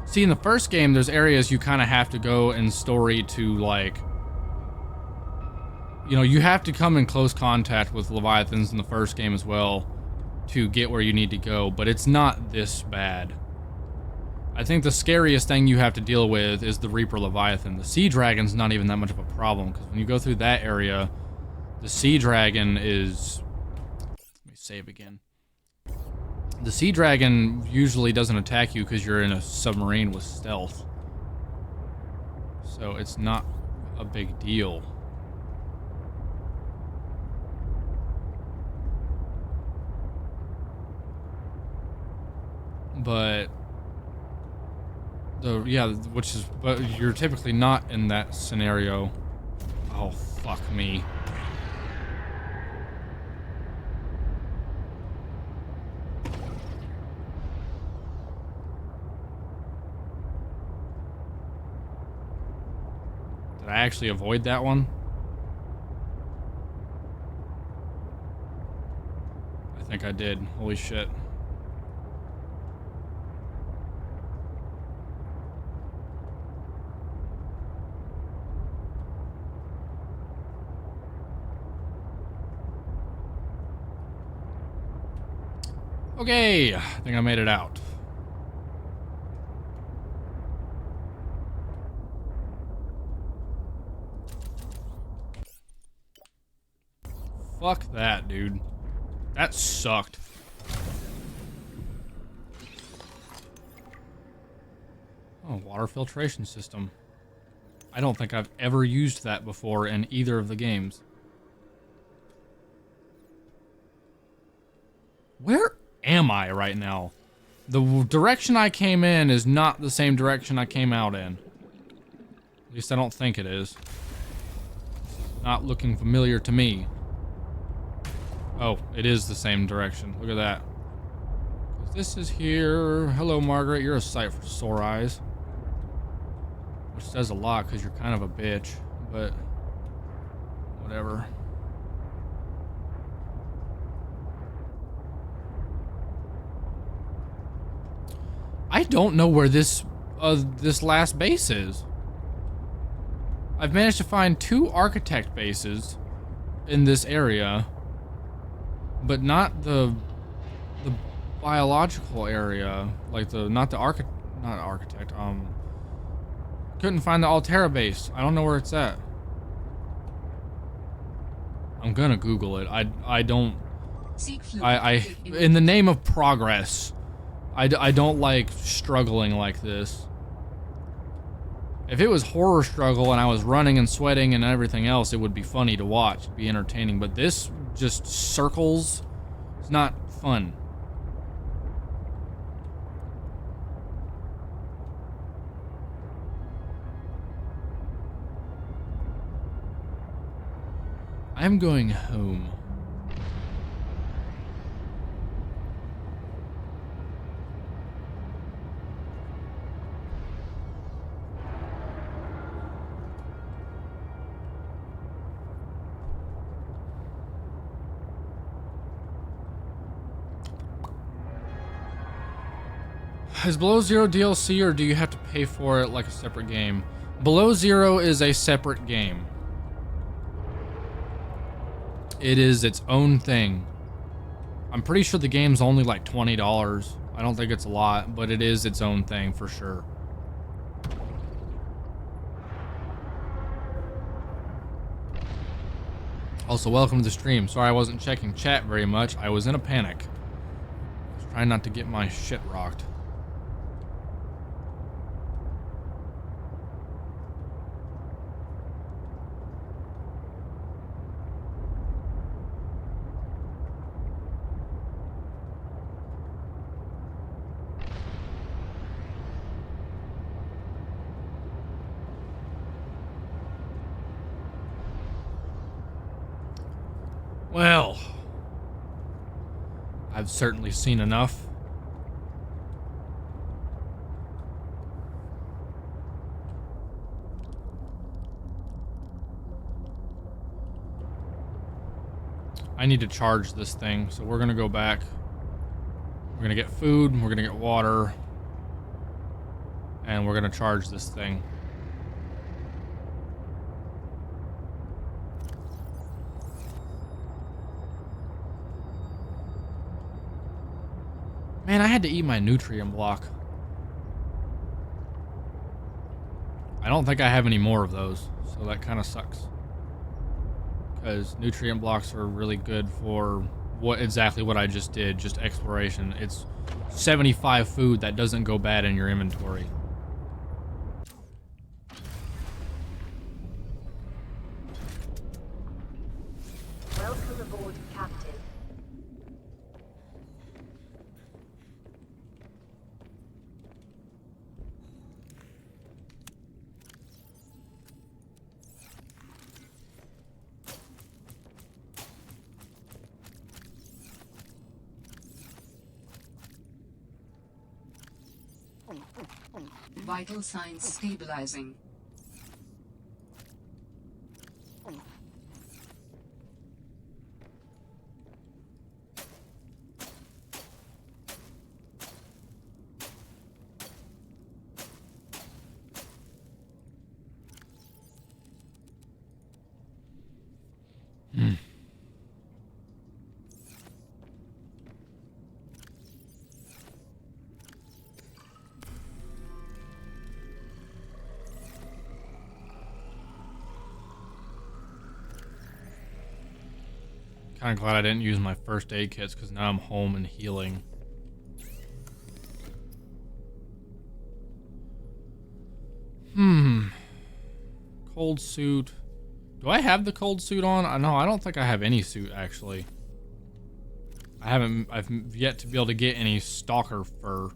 Speaker 1: See, in the first game, there's areas you kind of have to go in story to, like, you know, you have to come in close contact with Leviathans in the first game as well to get where you need to go, but it's not this bad. I think the scariest thing you have to deal with is the Reaper Leviathan. The Sea Dragon's not even that much of a problem, because when you go through that area, the Sea Dragon is... Let me save again. The Sea Dragon usually doesn't attack you because you're in a submarine with stealth. So it's not a big deal. But... but you're typically not in that scenario. Oh, fuck me. Did I actually avoid that one? I think I did. Holy shit. Okay, I think I made it out. Fuck that, dude. That sucked. Oh, water filtration system. I don't think I've ever used that before in either of the games. Where am I right now? The direction I came in is not the same direction I came out in. At least I don't think it is. Not looking familiar to me. Oh, it is the same direction. Look at that. This is here. Hello, Margaret. You're a sight for sore eyes. Which says a lot because you're kind of a bitch, but whatever. I don't know where this last base is. I've managed to find 2 architect bases in this area, but not the biological area, like not architect. Couldn't find the Altera base. I don't know where it's at. I'm gonna Google it. I don't. In the name of progress. I don't like struggling like this. If it was horror struggle and I was running and sweating and everything else, it would be funny to watch, it'd be entertaining. But this just circles. It's not fun. I'm going home. Is Below Zero DLC, or do you have to pay for it like a separate game? Below Zero is a separate game. It is its own thing. I'm pretty sure the game's only like $20. I don't think it's a lot, but it is its own thing for sure. Also, welcome to the stream. Sorry I wasn't checking chat very much. I was in a panic. I was trying not to get my shit rocked. Well, I've certainly seen enough. I need to charge this thing, so we're gonna go back. We're gonna get food, we're gonna get water, and we're gonna charge this thing. Man, I had to eat my nutrient block. I don't think I have any more of those, so that kind of sucks. Because nutrient blocks are really good for exactly what I just did, just exploration. It's 75 food that doesn't go bad in your inventory.
Speaker 6: Welcome aboard, Captain.
Speaker 2: Vital signs stabilizing.
Speaker 1: Kind of glad I didn't use my first aid kits because now I'm home and healing. Cold suit. Do I have the cold suit on? No, I don't think I have any suit actually. I've yet to be able to get any stalker fur.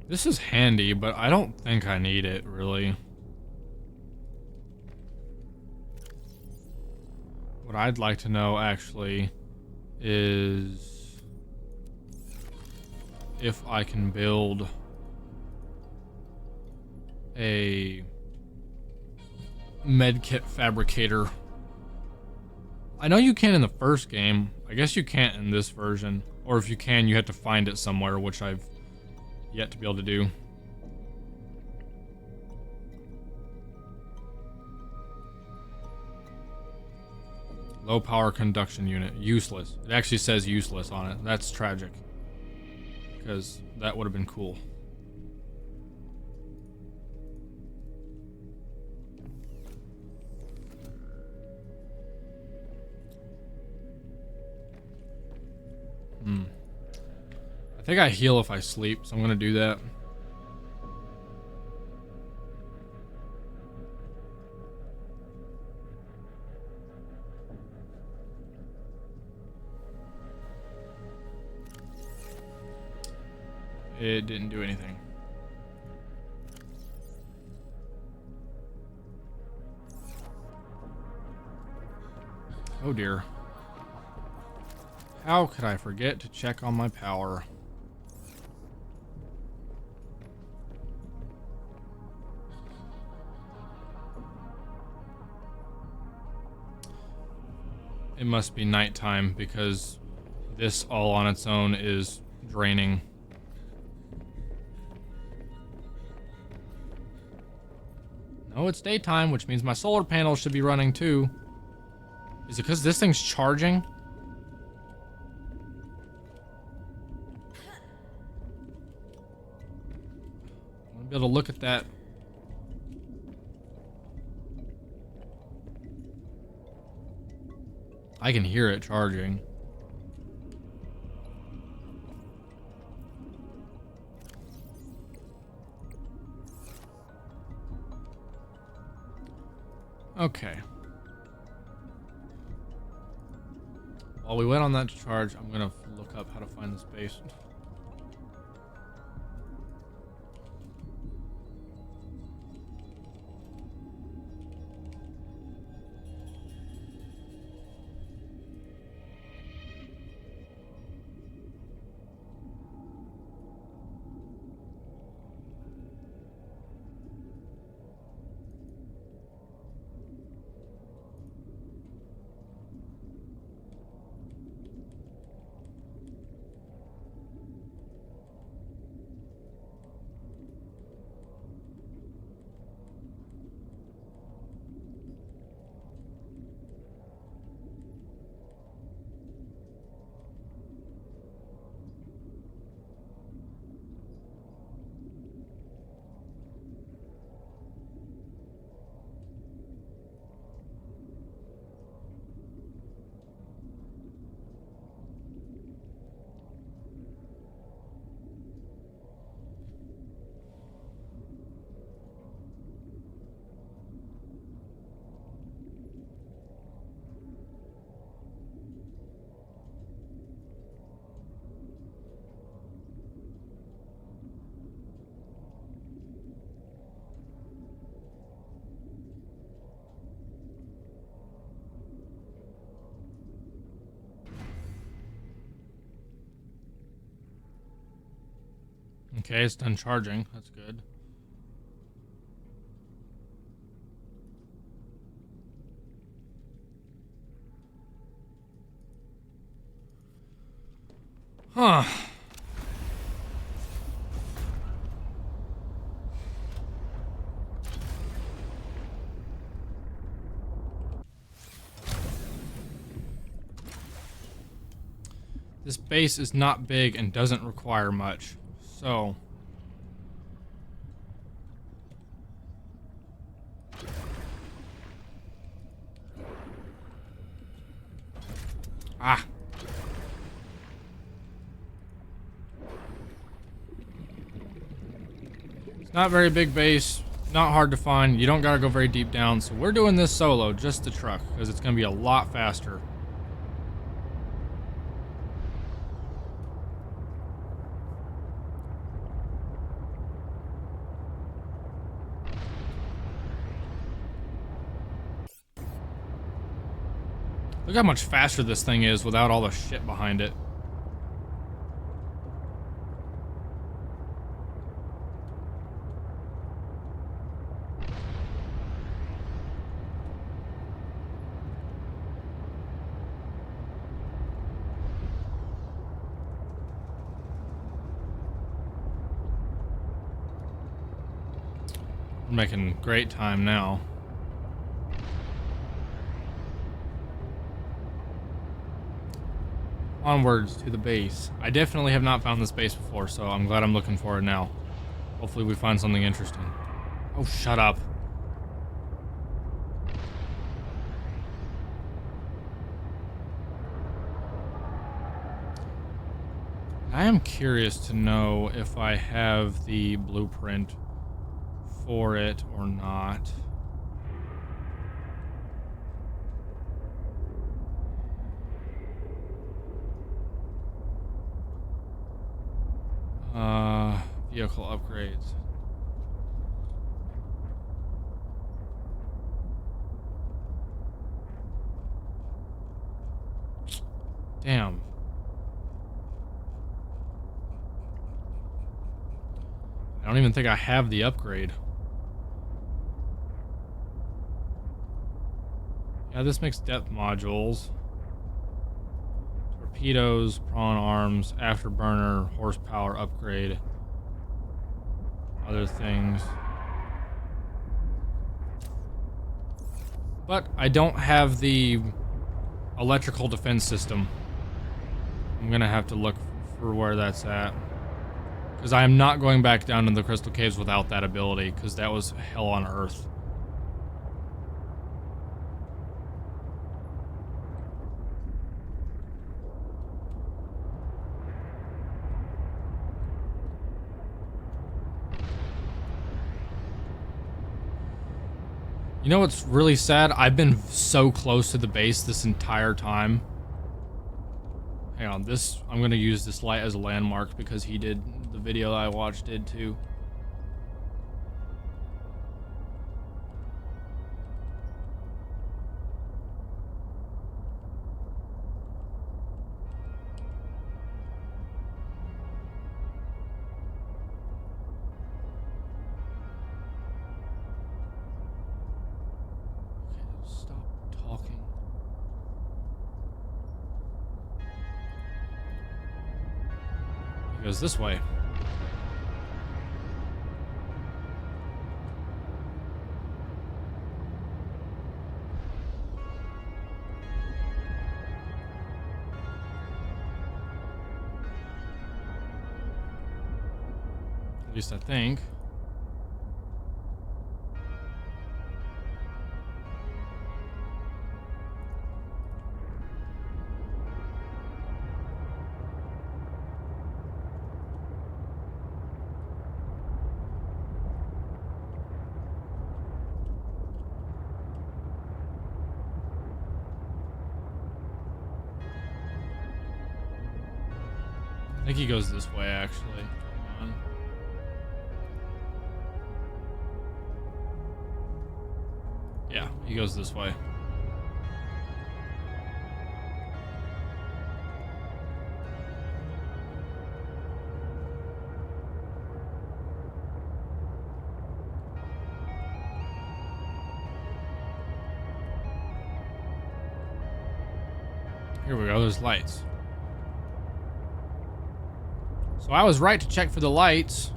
Speaker 1: This is handy, but I don't think I need it, really. What I'd like to know, actually, is if I can build a medkit fabricator. I know you can in the first game. I guess you can't in this version. Or if you can, you have to find it somewhere, which I've yet to be able to do. Low power conduction unit. Useless. It actually says useless on it. That's tragic. Because that would have been cool. I think I heal if I sleep, so I'm gonna do that. It didn't do anything. Oh dear. How could I forget to check on my power? It must be nighttime because this all on its own is draining. No, it's daytime, which means my solar panel should be running too. Is it because this thing's charging? I want to be able to look at that. I can hear it charging. Okay. While we went on that to charge, I'm gonna look up how to find this base. Okay, it's done charging. That's good. Huh. This base is not big and doesn't require much. So... Ah. It's not very big base, not hard to find. You don't gotta go very deep down. So we're doing this solo, just the truck, because it's gonna be a lot faster. Look how much faster this thing is without all the shit behind it. We're making great time now. Onwards to the base. I definitely have not found this base before, so I'm glad I'm looking for it now. Hopefully we find something interesting. Oh, shut up. I am curious to know if I have the blueprint for it or not. Vehicle upgrades. Damn. I don't even think I have the upgrade. Yeah, this makes depth modules. Torpedoes, prawn arms, afterburner, horsepower upgrade. Other things. But I don't have the electrical defense system. I'm gonna have to look for where that's at. Because I am not going back down to the Crystal Caves without that ability, because that was hell on earth. You know what's really sad? I've been so close to the base this entire time. Hang on, I'm gonna use this light as a landmark because the video I watched did too. Goes this way. At least I think. I think he goes this way, actually. Hang on. Yeah, he goes this way. Here we go, there's lights. So I was right to check for the lights,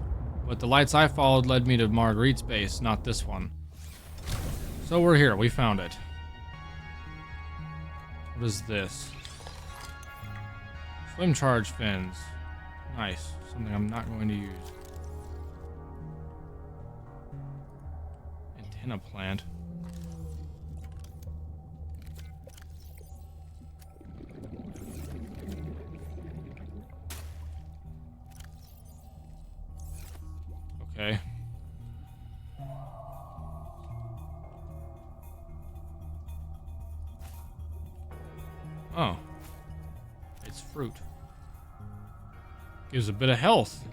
Speaker 1: but the lights I followed led me to Marguerite's base, not this one. So we're here, we found it. What is this? Swim charge fins. Nice, something I'm not going to use. Antenna plant. Okay. Oh. It's fruit. Gives a bit of health.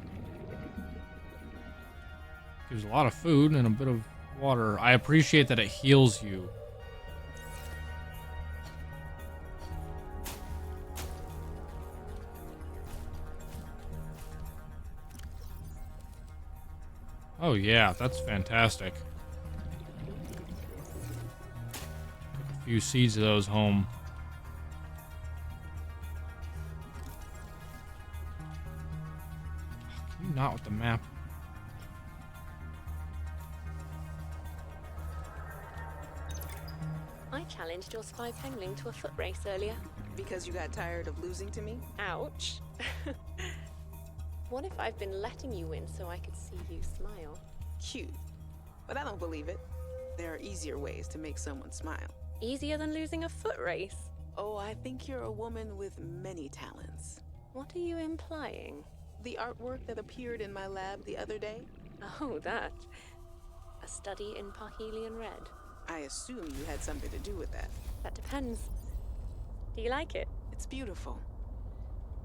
Speaker 1: Gives a lot of food and a bit of water. I appreciate that it heals you. Oh yeah, that's fantastic. Took a few seeds of those home. Can you not with the map?
Speaker 7: I challenged your spy pengling to a foot race earlier.
Speaker 8: Because you got tired of losing to me?
Speaker 7: Ouch. What if I've been letting you win so I could see you smile?
Speaker 8: Cute. But I don't believe it. There are easier ways to make someone smile.
Speaker 7: Easier than losing a foot race?
Speaker 8: Oh, I think you're a woman with many talents.
Speaker 7: What are you implying?
Speaker 8: The artwork that appeared in my lab the other day?
Speaker 7: Oh, that. A study in Parhelion Red.
Speaker 8: I assume you had something to do with that.
Speaker 7: That depends. Do you like it?
Speaker 8: It's beautiful.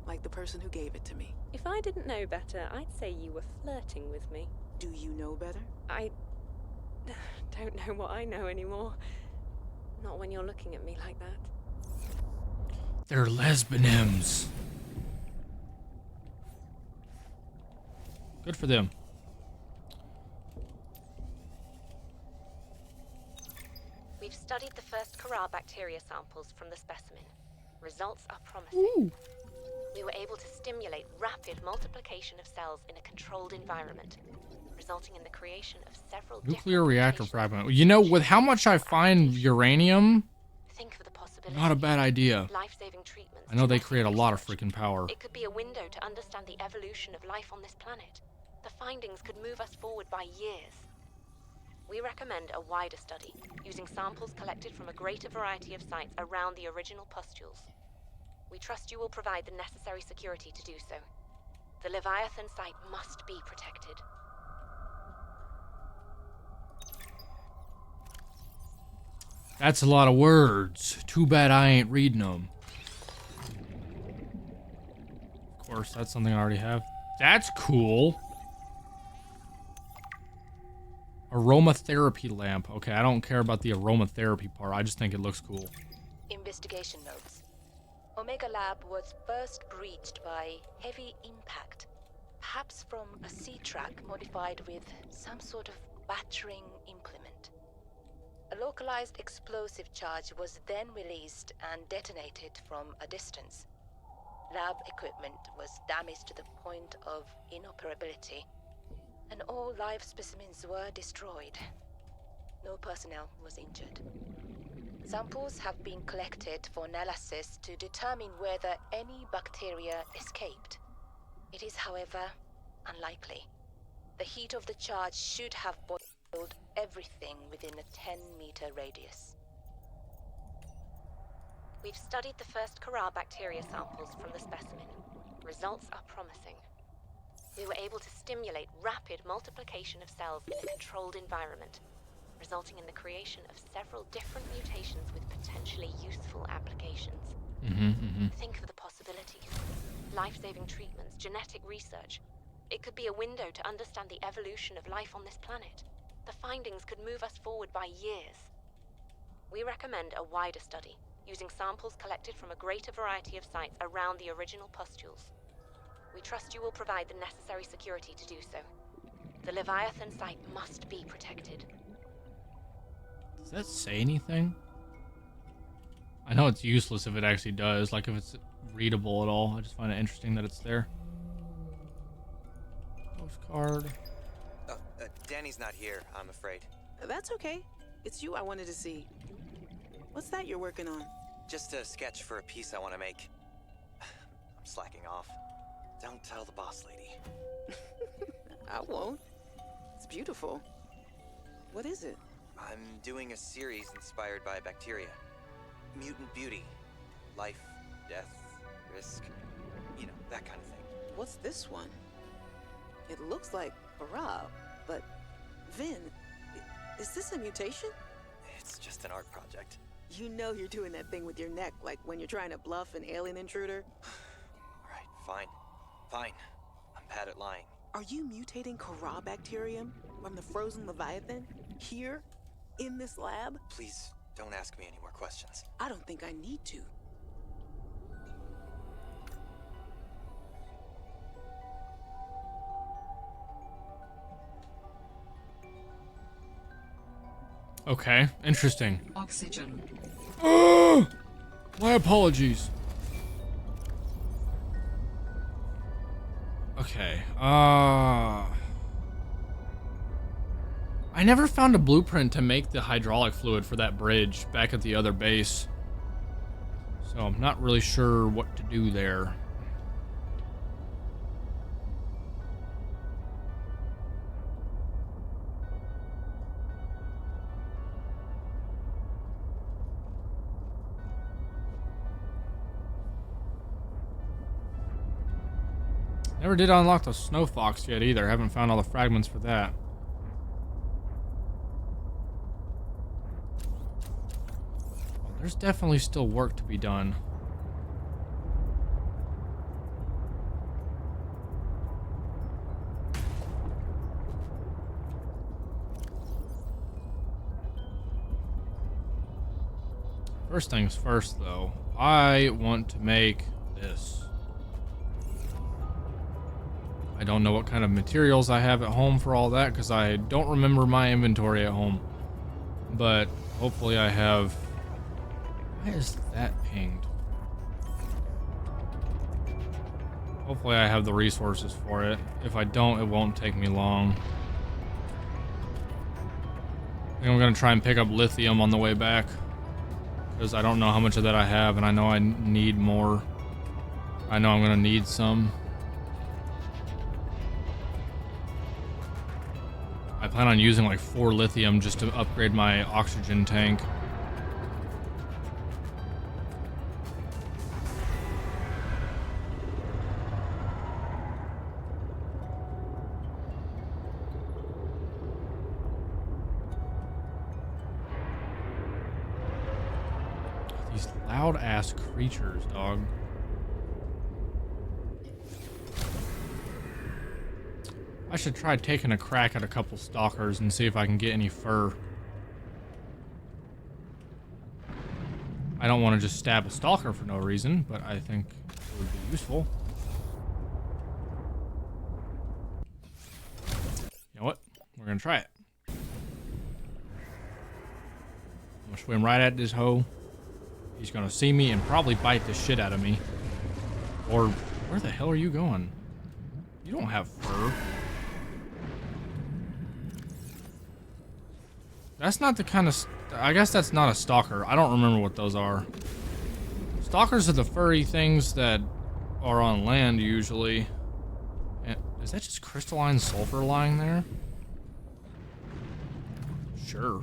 Speaker 8: Like the person who gave it to me.
Speaker 7: If I didn't know better, I'd say you were flirting with me.
Speaker 8: Do you know better?
Speaker 7: I don't know what I know anymore. Not when you're looking at me like that.
Speaker 1: They're lesbianims. Good for them.
Speaker 4: We've studied the first Corral bacteria samples from the specimen. Results are promising.
Speaker 1: Ooh.
Speaker 4: We were able to stimulate rapid multiplication of cells in a controlled environment, resulting in the creation of several
Speaker 1: Nuclear
Speaker 4: different
Speaker 1: reactor
Speaker 4: mutations.
Speaker 1: fragment. You know, with how much I find uranium,
Speaker 4: Think of the possibility.
Speaker 1: not a bad idea.
Speaker 4: Life-saving treatments.
Speaker 1: I know they
Speaker 4: genetic
Speaker 1: create a lot of
Speaker 4: research.
Speaker 1: freaking power.
Speaker 4: It could be a window to understand the evolution of life on this planet. The findings could move us forward by years. We recommend a wider study, using samples collected from a greater variety of sites around the original pustules. We trust you will provide the necessary security to do so. The Leviathan site must be protected.
Speaker 1: That's a lot of words. Too bad I ain't reading them. Of course, that's something I already have. That's cool. Aromatherapy lamp. Okay, I don't care about the aromatherapy part. I just think it looks cool.
Speaker 6: Investigation notes. Omega Lab was first breached by heavy impact, perhaps from a sea track modified with some sort of battering implement. A localized explosive charge was then released and detonated from a distance. Lab equipment was damaged to the point of inoperability, and all live specimens were destroyed. No personnel was injured. Samples have been collected for analysis to determine whether any bacteria escaped. It is, however, unlikely. The heat of the charge should have boiled everything within a 10-meter radius.
Speaker 4: We've studied the first Corral bacteria samples from the specimen. Results are promising. We were able to stimulate rapid multiplication of cells in a controlled environment, resulting in the creation of several different mutations with potentially useful applications. Think of the possibilities. Life-saving treatments, genetic research. It could be a window to understand the evolution of life on this planet. The findings could move us forward by years. We recommend a wider study, using samples collected from a greater variety of sites around the original pustules. We trust you will provide the necessary security to do so. The Leviathan site must be protected.
Speaker 1: Does that say anything? I know it's useless if it actually does, like if it's readable at all. I just find it interesting that it's there. Postcard.
Speaker 9: Danny's not here, I'm afraid.
Speaker 8: That's okay. It's you I wanted to see. What's that you're working on?
Speaker 9: Just a sketch for a piece I want to make. I'm slacking off. Don't tell the boss lady.
Speaker 8: I won't. It's beautiful. What is it?
Speaker 9: I'm doing a series inspired by bacteria. Mutant beauty. Life, death, risk. You know, that kind of thing.
Speaker 8: What's this one? It looks like Rob, but Vin, is this a mutation?
Speaker 9: It's just an art project.
Speaker 8: You know you're doing that thing with your neck, like when you're trying to bluff an alien intruder.
Speaker 9: Alright, fine. Fine. I'm bad at lying.
Speaker 8: Are you mutating Corabacterium from the frozen Leviathan? Here? In this lab?
Speaker 9: Please, don't ask me any more questions.
Speaker 8: I don't think I need to.
Speaker 1: Okay, interesting.
Speaker 2: Oxygen.
Speaker 1: My apologies. Okay, I never found a blueprint to make the hydraulic fluid for that bridge back at the other base. So I'm not really sure what to do there. Never did unlock the snow fox yet either. Haven't found all the fragments for that. Well, there's definitely still work to be done. First things first, though, I want to make this. I don't know what kind of materials I have at home for all that, because I don't remember my inventory at home. But hopefully I have... Why is that pinged? Hopefully I have the resources for it. If I don't, it won't take me long. I think I'm going to try and pick up lithium on the way back, because I don't know how much of that I have, and I know I need more. I know I'm gonna need some. I plan on using like 4 lithium just to upgrade my oxygen tank. These loud ass creatures, dog. I should try taking a crack at a couple stalkers and see if I can get any fur. I don't want to just stab a stalker for no reason, but I think it would be useful. You know what? We're gonna try it. I'm gonna swim right at this hoe. He's gonna see me and probably bite the shit out of me. Or, where the hell are you going? You don't have fur. That's not the kind of... I guess that's not a stalker. I don't remember what those are. Stalkers are the furry things that are on land, usually. And is that just crystalline sulfur lying there? Sure.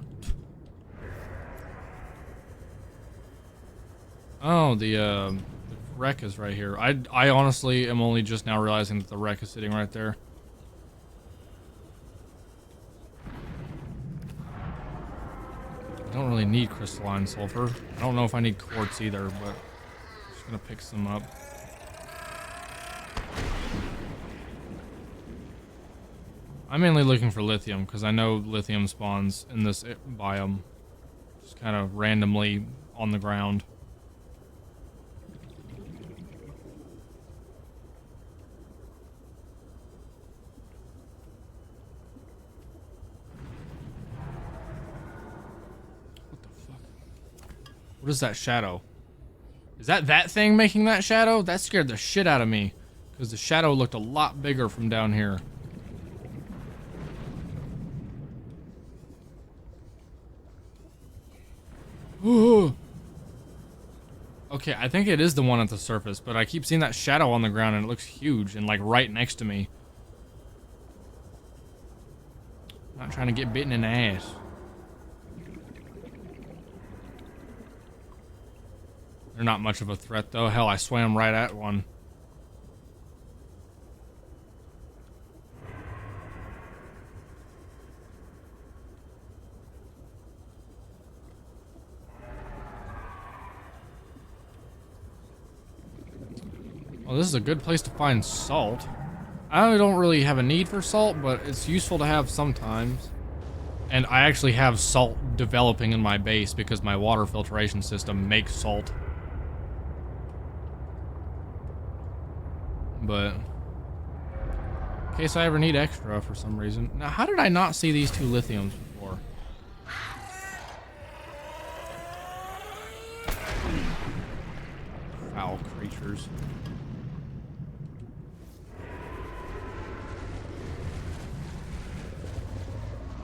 Speaker 1: Oh, the wreck is right here. I honestly am only just now realizing that the wreck is sitting right there. I don't really need crystalline sulfur. I don't know if I need quartz either, but I'm just gonna pick some up. I'm mainly looking for lithium because I know lithium spawns in this biome. Just kind of randomly on the ground. What is that shadow? Is that thing making that shadow? That scared the shit out of me. Because the shadow looked a lot bigger from down here. Ooh. Okay, I think it is the one at the surface, but I keep seeing that shadow on the ground and it looks huge and like right next to me. I'm not trying to get bitten in the ass. They're not much of a threat, though. Hell, I swam right at one. Well, this is a good place to find salt. I don't really have a need for salt, but it's useful to have sometimes. And I actually have salt developing in my base because my water filtration system makes salt. But in case I ever need extra for some reason. Now, how did I not see these 2 lithiums before? Foul creatures.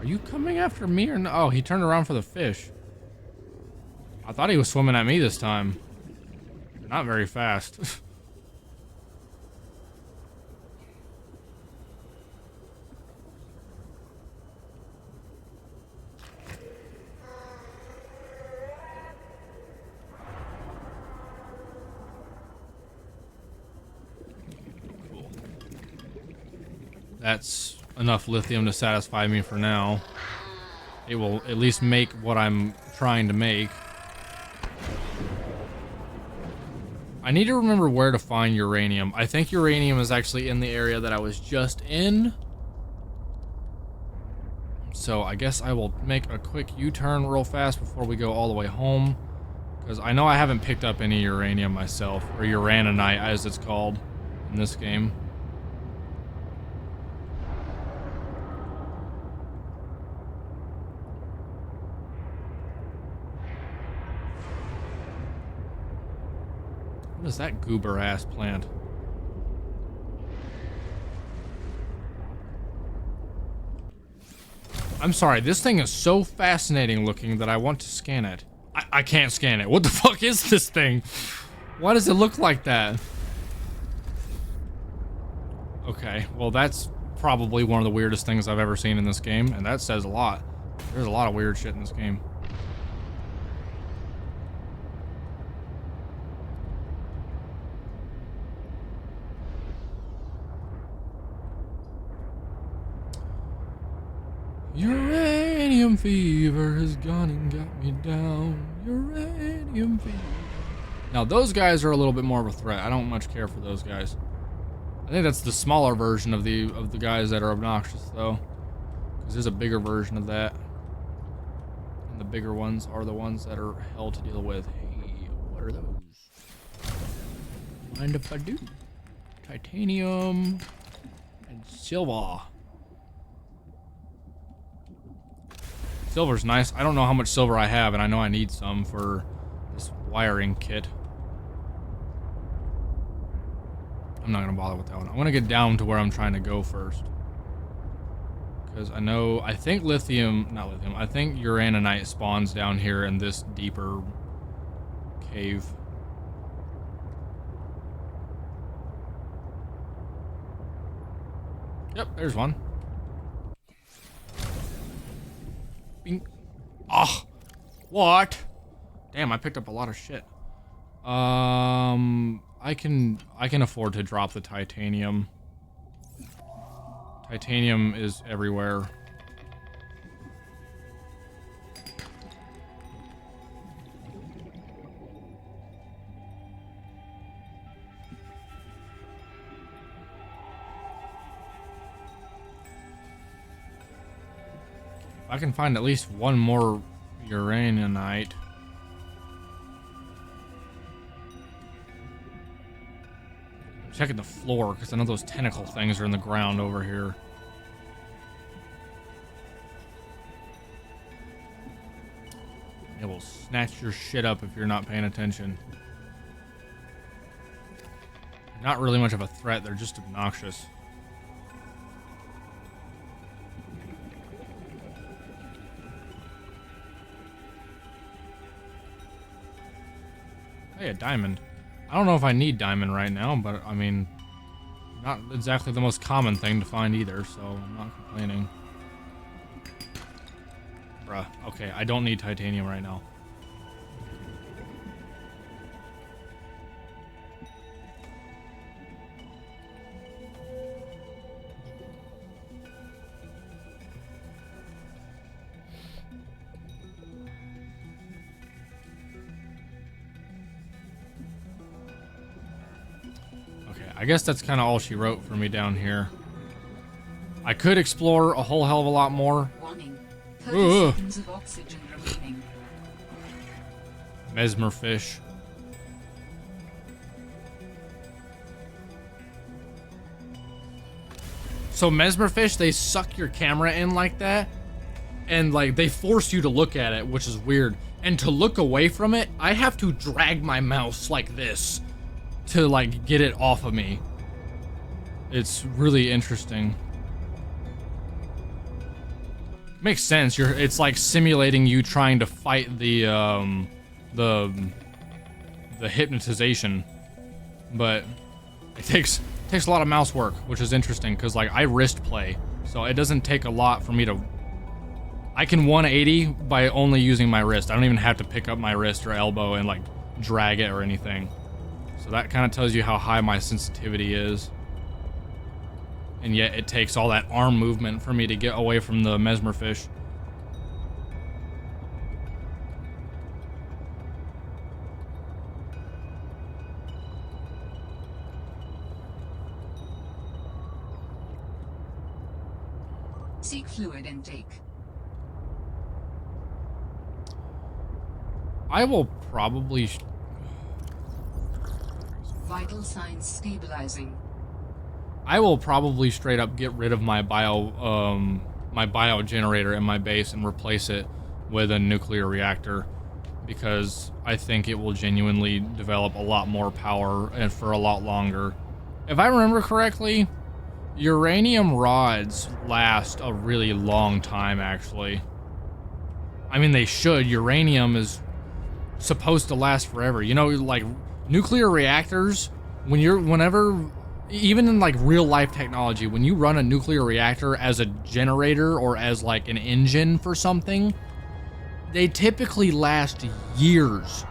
Speaker 1: Are you coming after me or no? Oh, he turned around for the fish. I thought he was swimming at me this time. Not very fast. that's enough lithium to satisfy me for now. It will at least make what I'm trying to make. I need to remember where to find uranium. I think uranium is actually in the area that I was just in. So I guess I will make a quick U-turn real fast before we go all the way home. Because I know I haven't picked up any uranium myself, or uraninite as it's called in this game. What is that goober ass plant? I'm sorry, this thing is so fascinating looking that I want to scan it. I can't scan it. What the fuck is this thing? Why does it look like that? Okay, well that's probably one of the weirdest things I've ever seen in this game, and that says a lot. There's a lot of weird shit in this game. Uranium fever has gone and got me down. Uranium fever. Now those guys are a little bit more of a threat. I don't much care for those guys. I think that's the smaller version of the guys that are obnoxious though, because there's a bigger version of that, and the bigger ones are the ones that are hell to deal with. Hey, what are those? Mind if I do? Titanium and silver. Silver's nice. I don't know how much silver I have, and I know I need some for this wiring kit. I'm not gonna bother with that one. I want to get down to where I'm trying to go first, because I think I think uraninite spawns down here in this deeper cave. Yep, there's one. Oh, what? Damn, I picked up a lot of shit. I can afford to drop the titanium. Titanium is everywhere. I can find at least one more uraninite. I'm checking the floor because I know those tentacle things are in the ground over here. It will snatch your shit up if you're not paying attention. Not really much of a threat, they're just obnoxious. Hey, a diamond. I don't know if I need diamond right now, but I mean, not exactly the most common thing to find either, so I'm not complaining. Bruh, okay, I don't need titanium right now. I guess that's kind of all she wrote for me down here. I could explore a whole hell of a lot more.
Speaker 2: Warning. 30 seconds of oxygen remaining.
Speaker 1: Mesmer fish. So mesmer fish, they suck your camera in like that, and like they force you to look at it, which is weird. And to look away from it, I have to drag my mouse like this to like get it off of me. It's really interesting. Makes sense. It's like simulating you trying to fight the hypnotization, but it takes a lot of mouse work, which is interesting because like I wrist play, so it doesn't take a lot for me to. I can 180 by only using my wrist. I don't even have to pick up my wrist or elbow and like drag it or anything. So that kind of tells you how high my sensitivity is. And yet it takes all that arm movement for me to get away from the mesmer fish.
Speaker 2: Seek fluid intake.
Speaker 1: I will probably...
Speaker 2: Vital signs stabilizing.
Speaker 1: I will probably straight up get rid of my bio generator in my base and replace it with a nuclear reactor, because I think it will genuinely develop a lot more power and for a lot longer. If I remember correctly, uranium rods last a really long time, actually. I mean, they should. Uranium is supposed to last forever. You know, like nuclear reactors, whenever, even in like real life technology, when you run a nuclear reactor as a generator or as like an engine for something, they typically last years,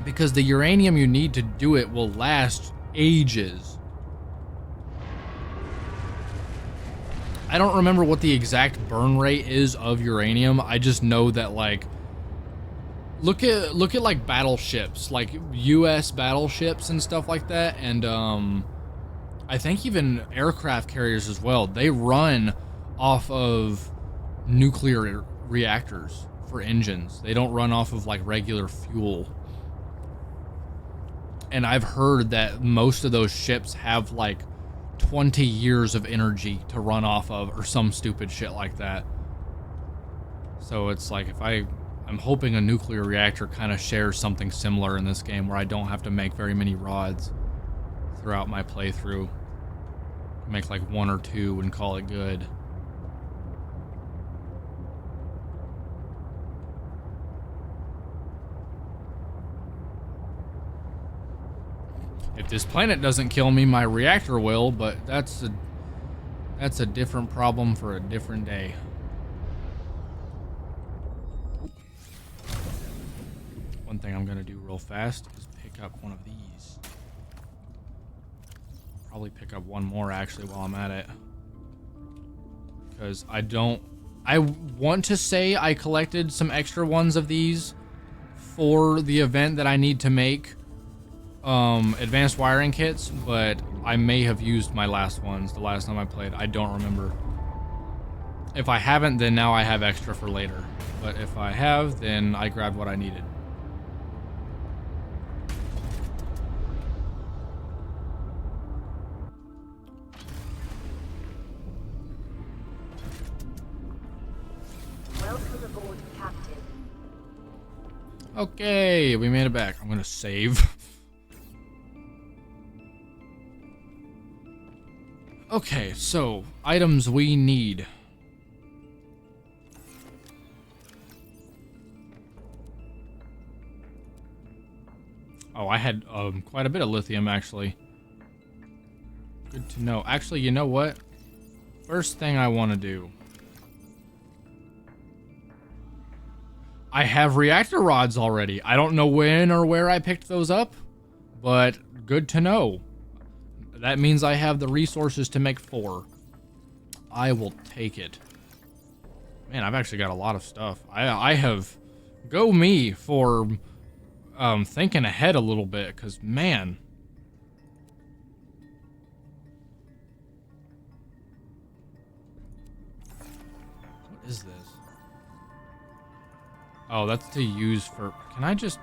Speaker 1: because the uranium you need to do it will last ages. I don't remember what the exact burn rate is of uranium. I just know that, like, look at like battleships, like US battleships and stuff like that, and I think even aircraft carriers as well. They run off of nuclear reactors for engines. They don't run off of like regular fuel. And I've heard that most of those ships have like 20 years of energy to run off of, or some stupid shit like that. So it's like, if I'm hoping a nuclear reactor kind of shares something similar in this game, where I don't have to make very many rods throughout my playthrough. Make like 1 or 2 and call it good. If this planet doesn't kill me, my reactor will, but that's a different problem for a different day. One thing I'm gonna do real fast is pick up one of these. Probably pick up one more actually while I'm at it, because I want to say I collected some extra ones of these for the event that I need to make advanced wiring kits, but I may have used my last ones the last time I played. I don't remember. If I haven't, then now I have extra for later, but if I have, then I grabbed what I needed.
Speaker 6: Welcome aboard, Captain.
Speaker 1: Okay, we made it back. I'm gonna save. Okay, so items we need. Oh, I had quite a bit of lithium actually. Good to know. Actually, you know what? First thing I want to do. I have reactor rods already. I don't know when or where I picked those up, but good to know. That means I have the resources to make 4. I will take it. Man, I've actually got a lot of stuff. I have... Go me for thinking ahead a little bit, because, man... What is this? Oh, that's to use for... Can I just...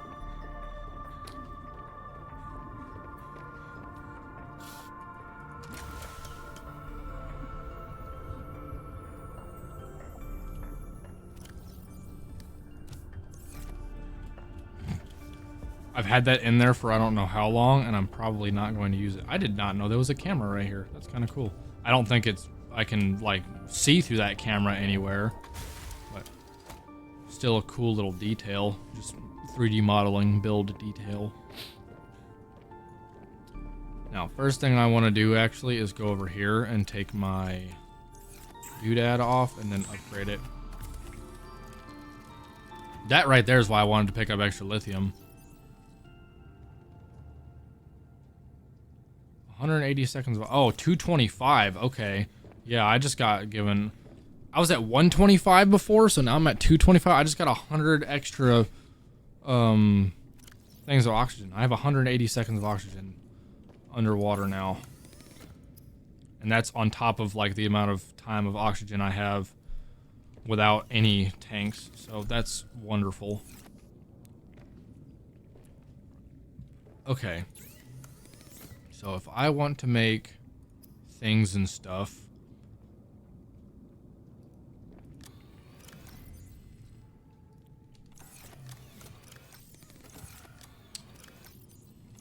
Speaker 1: I've had that in there for I don't know how long, and I'm probably not going to use it. I did not know there was a camera right here. That's kind of cool. I don't think I can, like, see through that camera anywhere, but still a cool little detail. Just 3D modeling, build detail. Now, first thing I want to do, actually, is go over here and take my doodad off and then upgrade it. That right there is why I wanted to pick up extra lithium. 180 seconds of, oh, 225. Okay. Yeah, I just got given, I was at 125 before, so now I'm at 225. I just got 100 extra things of oxygen. I have 180 seconds of oxygen underwater now. And that's on top of like the amount of time of oxygen I have without any tanks. So that's wonderful. Okay. So if I want to make things and stuff,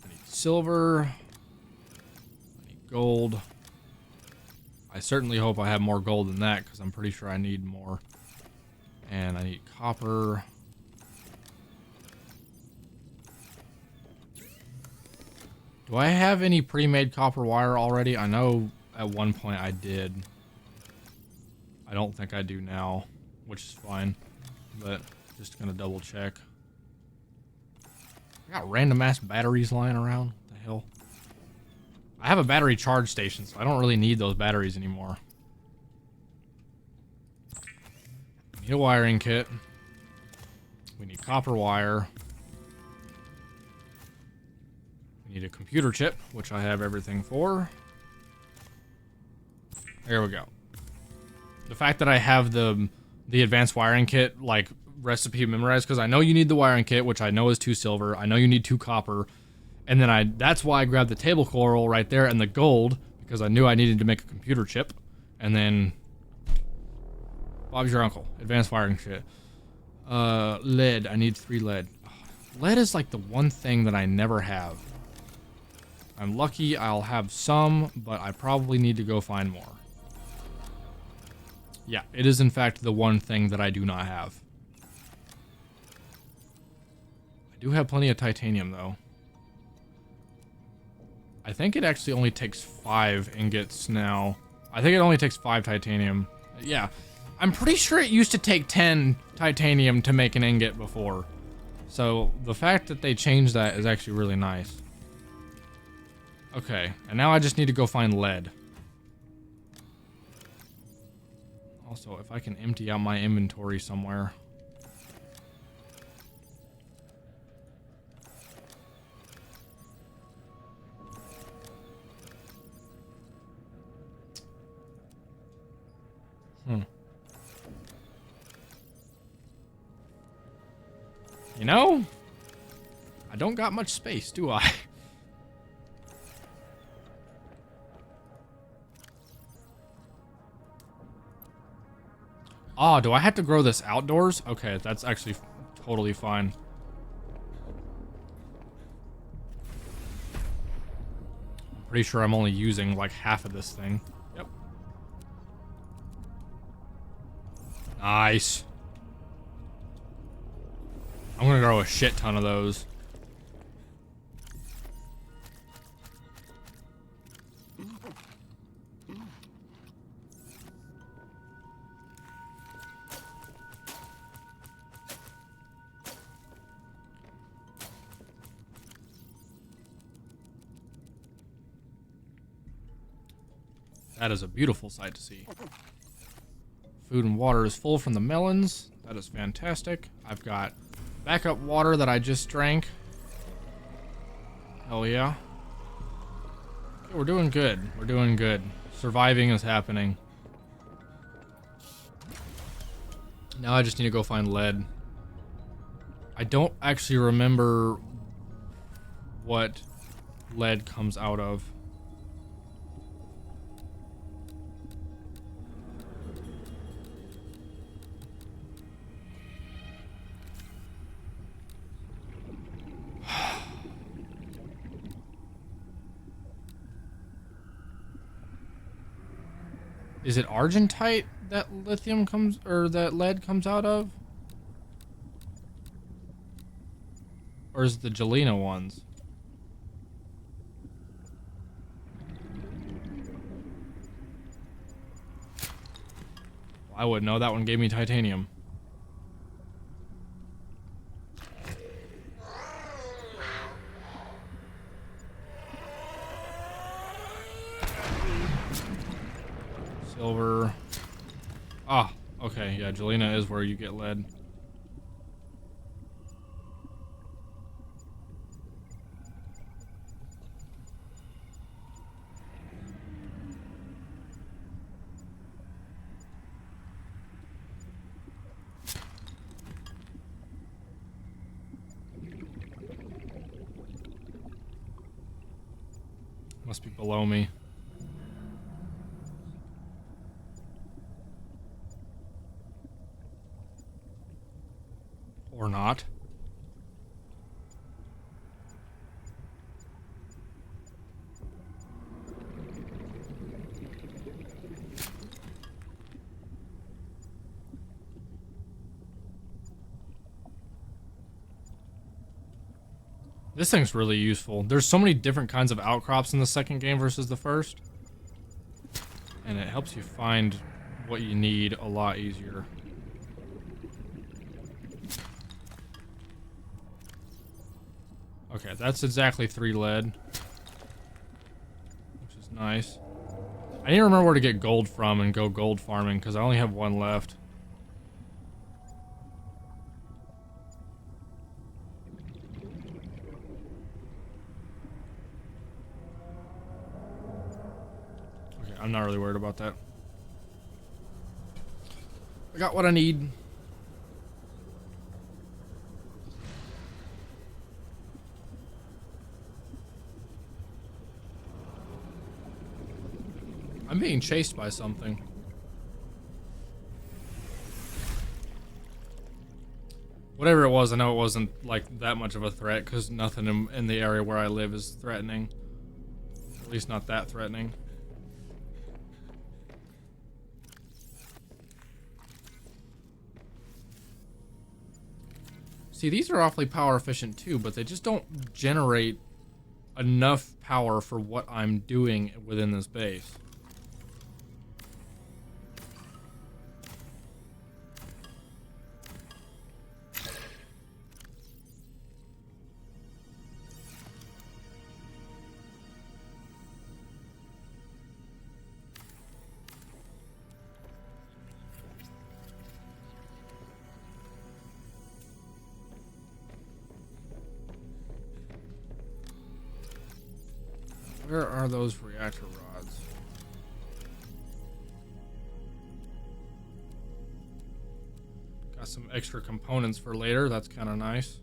Speaker 1: I need silver, I need gold. I certainly hope I have more gold than that, because I'm pretty sure I need more. And I need copper. Do I have any pre-made copper wire already? I know at one point I did. I don't think I do now, which is fine. But just gonna double check. I got random ass batteries lying around. What the hell? I have a battery charge station, so I don't really need those batteries anymore. Need a wiring kit. We need copper wire. We need a computer chip, which I have everything for. There we go. The fact that I have the advanced wiring kit, like, recipe memorized, because I know you need the wiring kit, which I know is 2 silver. I know you need 2 copper. And then that's why I grabbed the table coral right there and the gold, because I knew I needed to make a computer chip. And then Bob's your uncle. Advanced wiring shit. Lead. I need 3 lead. Lead is like the one thing that I never have. I'm lucky I'll have some, but I probably need to go find more. Yeah, it is in fact the one thing that I do not have. I do have plenty of titanium though. I think it actually only takes 5 ingots now. I think it only takes 5 titanium. Yeah. I'm pretty sure it used to take 10 titanium to make an ingot before. So the fact that they changed that is actually really nice. Okay, and now I just need to go find lead. Also, if I can empty out my inventory somewhere. You know, I don't got much space, do I? Oh, do I have to grow this outdoors? Okay, that's actually totally fine. I'm pretty sure I'm only using like half of this thing. Yep. Nice. I'm gonna grow a shit ton of those. That is a beautiful sight to see. Food and water is full from the melons. That is fantastic. I've got backup water that I just drank. Hell yeah. Okay, we're doing good. We're doing good. Surviving is happening. Now I just need to go find lead. I don't actually remember what lead comes out of. Is it argentite that lithium comes, or that lead comes out of? Or is it the Gelina ones? Well, I wouldn't know. That one gave me titanium. Yeah, Jelena is where you get lead. Must be below me. Or not. This thing's really useful. There's so many different kinds of outcrops in the second game versus the first. And it helps you find what you need a lot easier. Okay, that's exactly 3 lead. Which is nice. I need to remember where to get gold from and go gold farming, because I only have 1 left. Okay, I'm not really worried about that. I got what I need. I'm being chased by something. Whatever it was, I know it wasn't like that much of a threat because nothing in the area where I live is threatening. At least not that threatening. See, these are awfully power efficient too, but they just don't generate enough power for what I'm doing within this base. Where are those reactor rods? Got some extra components for later. That's kind of nice.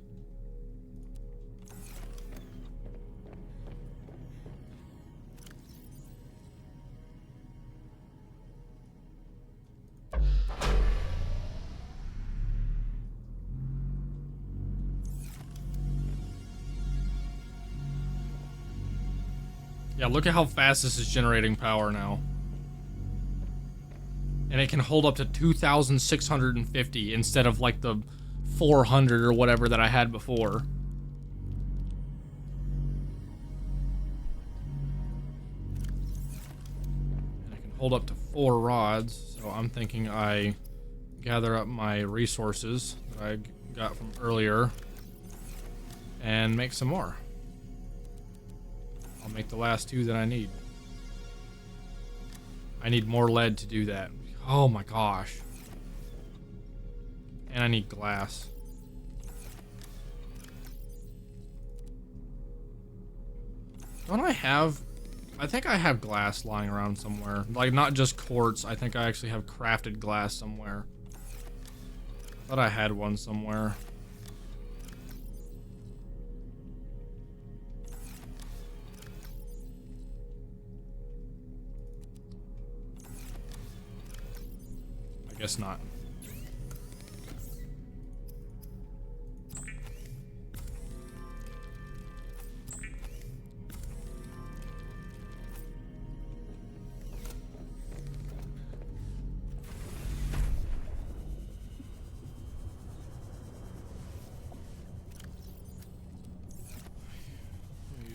Speaker 1: Yeah, look at how fast this is generating power now. And it can hold up to 2,650 instead of like the 400 or whatever that I had before. And it can hold up to 4 rods, so I'm thinking I gather up my resources that I got from earlier and make some more. I'll make the last 2 that I need. I need more lead to do that. Oh my gosh. And I need glass. Don't I have... I think I have glass lying around somewhere. Like, not just quartz. I think I actually have crafted glass somewhere. I thought I had one somewhere. Guess not.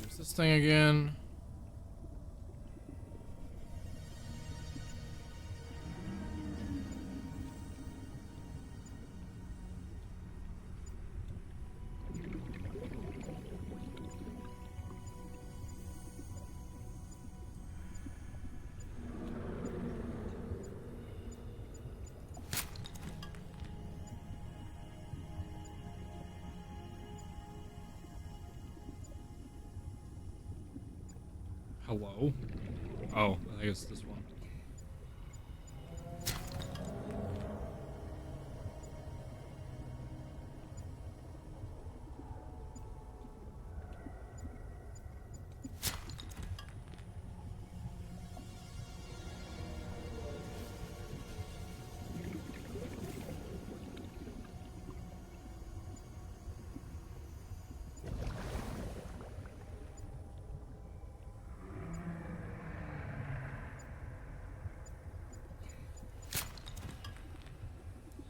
Speaker 1: Use this thing again. Hello? Oh, I think it's this one.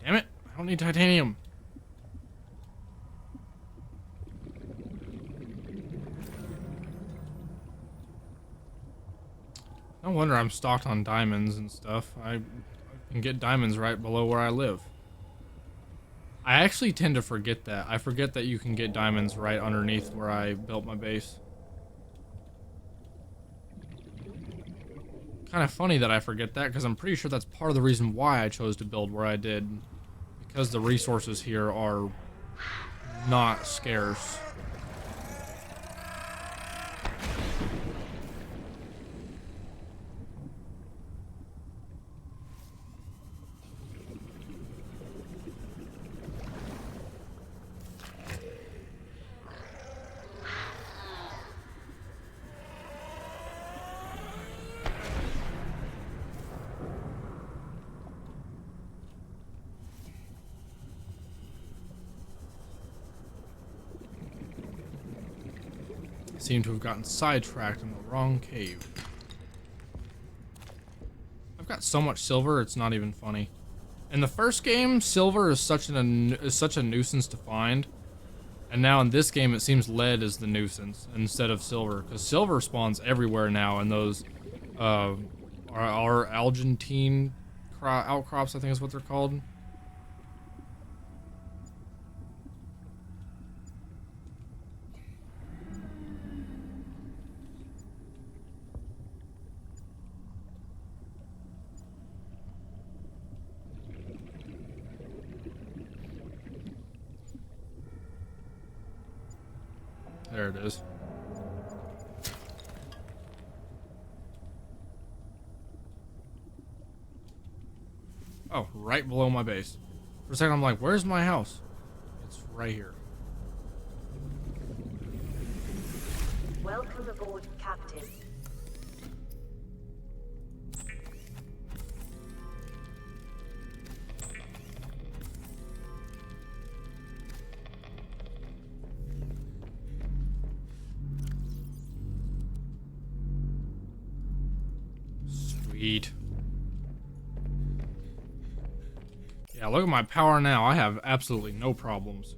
Speaker 1: Damn it! I don't need titanium. No wonder I'm stocked on diamonds and stuff. I can get diamonds right below where I live. I actually tend to forget that. I forget that you can get diamonds right underneath where I built my base. Kind of funny that I forget that, because I'm pretty sure that's part of the reason why I chose to build where I did. Because the resources here are not scarce. Seem to have gotten sidetracked in the wrong cave. I've got so much silver, it's not even funny. In the first game, silver is such a nuisance to find, and now in this game, it seems lead is the nuisance instead of silver, because silver spawns everywhere now in those our Argentine outcrops, I think is what they're called. There it is. Oh, right below my base. For a second, I'm like, where's my house? It's right here.
Speaker 6: Welcome aboard, Captain.
Speaker 1: Sweet. Yeah, look at my power now. I have absolutely no problems.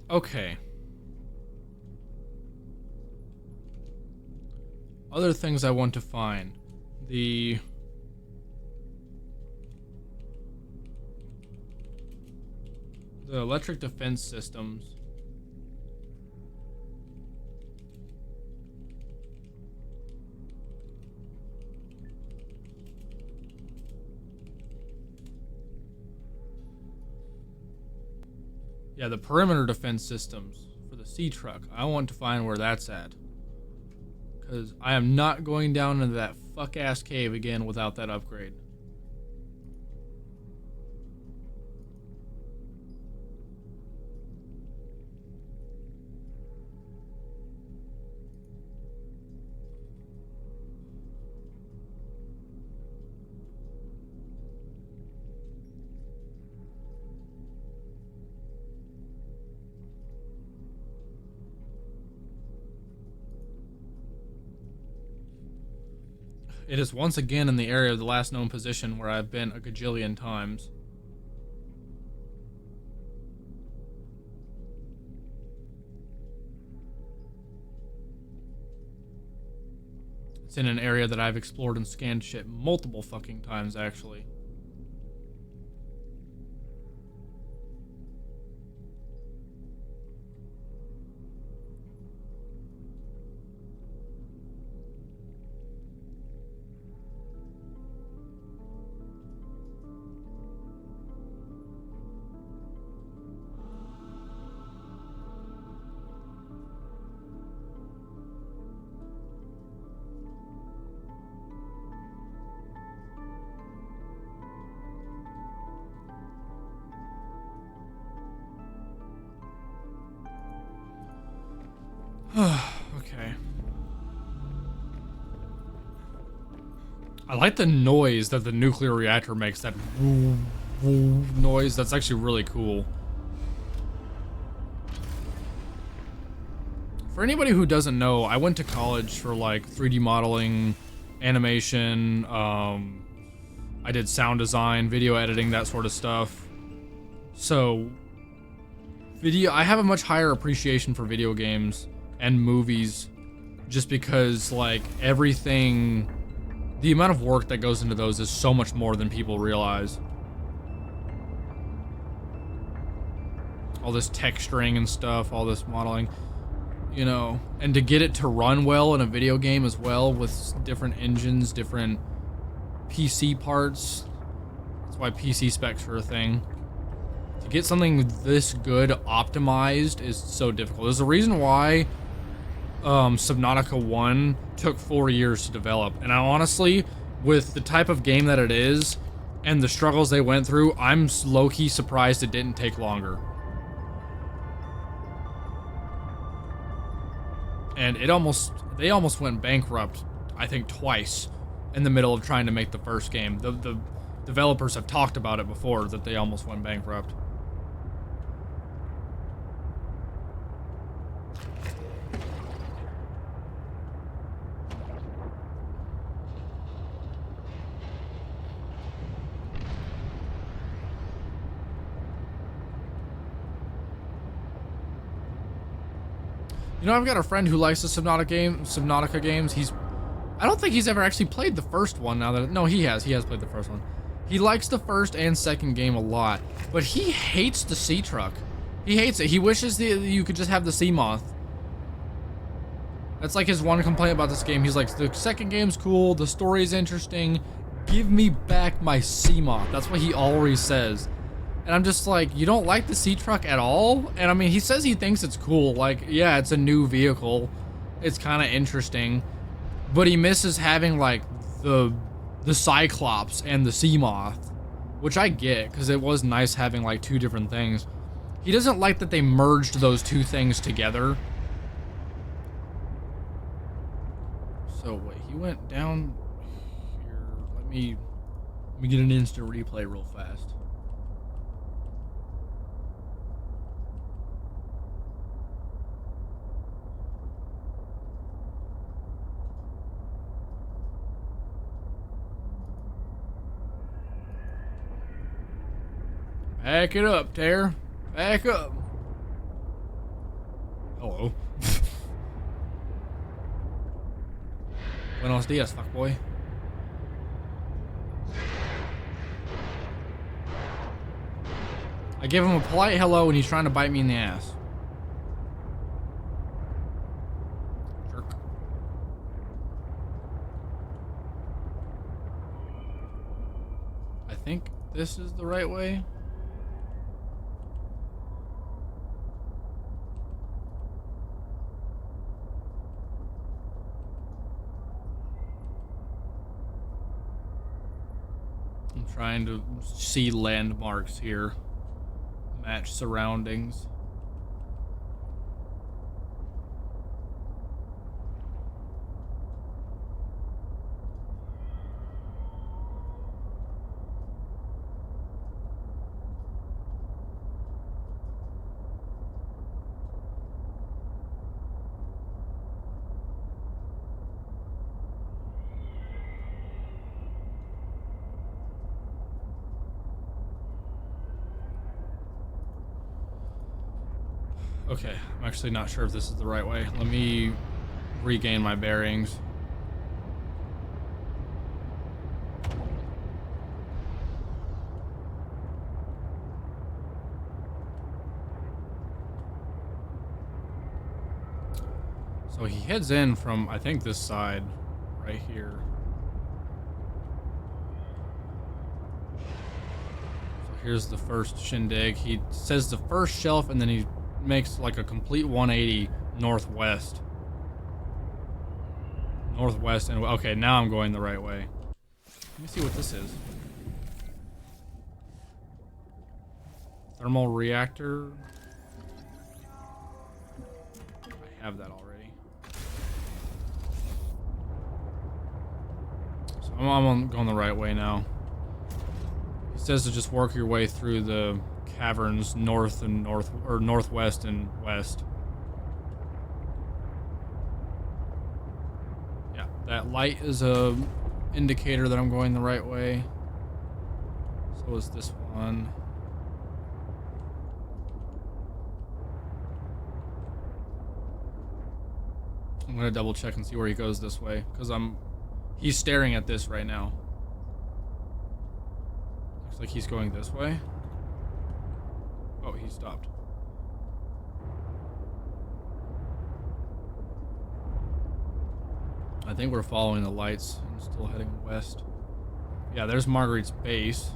Speaker 1: Okay. Other things I want to find. The electric defense systems. Yeah, the perimeter defense systems for the sea truck. I want to find where that's at. Because I am not going down into that fuck-ass cave again without that upgrade. It is once again in the area of the last known position where I've been a gajillion times. It's in an area that I've explored and scanned shit multiple fucking times, actually. Okay. I like the noise that the nuclear reactor makes, that woo, woo noise. That's actually really cool. For anybody who doesn't know, I went to college for like 3D modeling, animation, I did sound design, video editing, that sort of stuff. So, I have a much higher appreciation for video games and movies, just because like everything, the amount of work that goes into those is so much more than people realize. All this texturing and stuff, all this modeling, you know, and to get it to run well in a video game as well, with different engines, different PC parts. That's why PC specs are a thing. To get something this good optimized is so difficult. There's a reason why Subnautica 1 took 4 years to develop. And I honestly, with the type of game that it is and the struggles they went through, I'm low-key surprised it didn't take longer. And they almost went bankrupt, I think, twice in the middle of trying to make the first game. The developers have talked about it before, that they almost went bankrupt. You know, I've got a friend who likes the Subnautica games. I don't think he's ever actually played the first one. No, he has played the first one. He likes the first and second game a lot, but he hates the sea truck. He hates it. He wishes you could just have the sea moth. That's like his one complaint about this game. He's like, the second game's cool, the story's interesting, give me back my sea moth. That's what he always says. And I'm just like, you don't like the sea truck at all? And I mean, he says he thinks it's cool. Like, yeah, it's a new vehicle. It's kind of interesting. But he misses having, like, the Cyclops and the sea moth. Which I get, because it was nice having, like, two different things. He doesn't like that they merged those two things together. So, wait, he went down here. Let me get an instant replay real fast. Back it up, Tare. Back up. Hello. Buenos dias, fuckboy. I give him a polite hello and he's trying to bite me in the ass. Jerk. I think this is the right way. Trying to see landmarks here, match surroundings. Okay, I'm actually not sure if this is the right way. Let me regain my bearings. So he heads in from, I think, this side right here. So here's the first shindig. He says the first shelf, and then he makes like a complete 180 northwest. Northwest, and okay, now I'm going the right way. Let me see what this is. Thermal reactor. I have that already. So I'm going the right way now. He says to just work your way through the caverns north and northwest and west. Yeah, that light is a indicator that I'm going the right way. So is this one. I'm gonna double check and see where he goes this way, because he's staring at this right now. Looks like he's going this way. Oh, he stopped. I think we're following the lights and still heading west. Yeah, there's Marguerite's base.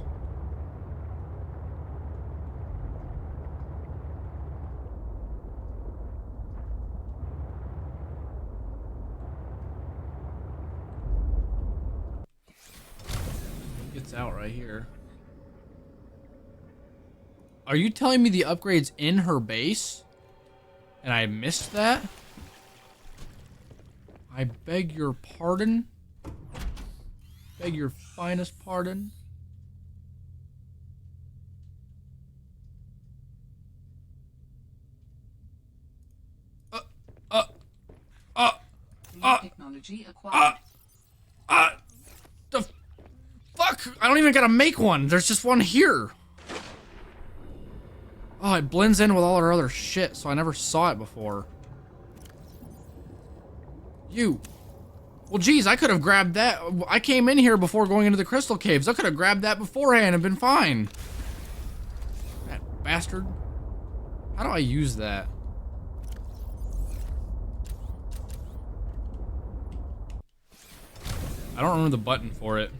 Speaker 1: It's out right here. Are you telling me the upgrade's in her base? And I missed that? I beg your pardon? Beg your finest pardon?
Speaker 2: Technology acquired.
Speaker 1: The fuck? I don't even gotta make one. There's just one here. Oh, it blends in with all our other shit, so I never saw it before. You. Well, geez, I could have grabbed that. I came in here before going into the crystal caves. I could have grabbed that beforehand and been fine. That bastard. How do I use that? I don't remember the button for it.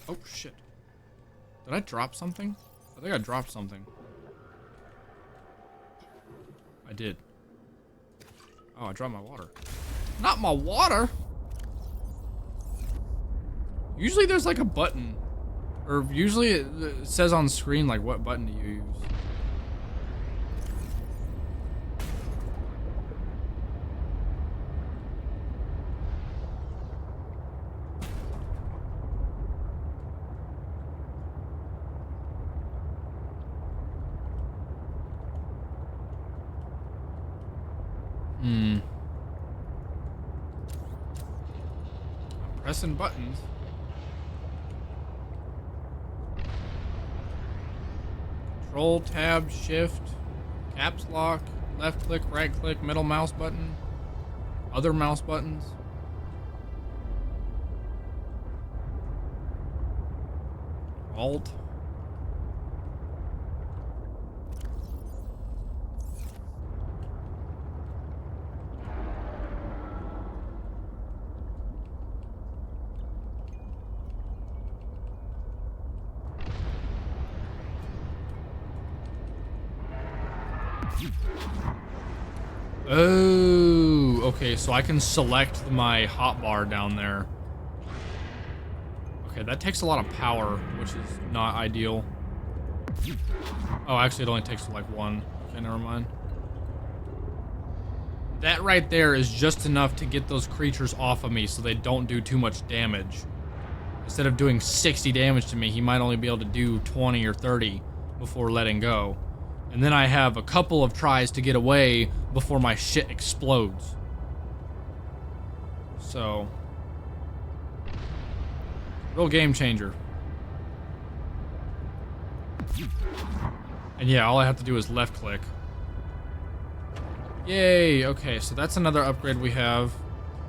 Speaker 1: Oh, shit. Did I drop something? I think I dropped something. I did. Oh, I dropped my water. Not my water! Usually there's like a button. Or usually it says on screen like what button do you use. I'm pressing buttons. Control, tab, shift, caps lock, left click, right click, middle mouse button, other mouse buttons. Alt. Oh, okay, so I can select my hotbar down there. Okay, that takes a lot of power, which is not ideal. Oh, actually, it only takes like one. Okay, never mind. That right there is just enough to get those creatures off of me so they don't do too much damage. Instead of doing 60 damage to me, he might only be able to do 20 or 30 before letting go. And then I have a couple of tries to get away before my shit explodes. So, real game changer. And yeah, all I have to do is left click. Yay, okay, so that's another upgrade we have.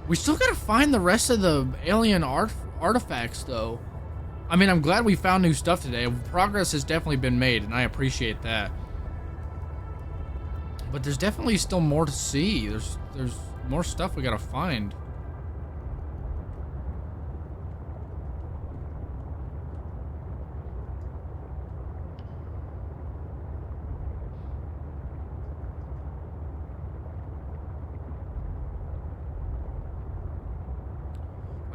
Speaker 1: We still gotta find the rest of the alien artifacts though. I mean, I'm glad we found new stuff today. Progress has definitely been made, and I appreciate that. But there's definitely still more to see. There's more stuff we gotta find.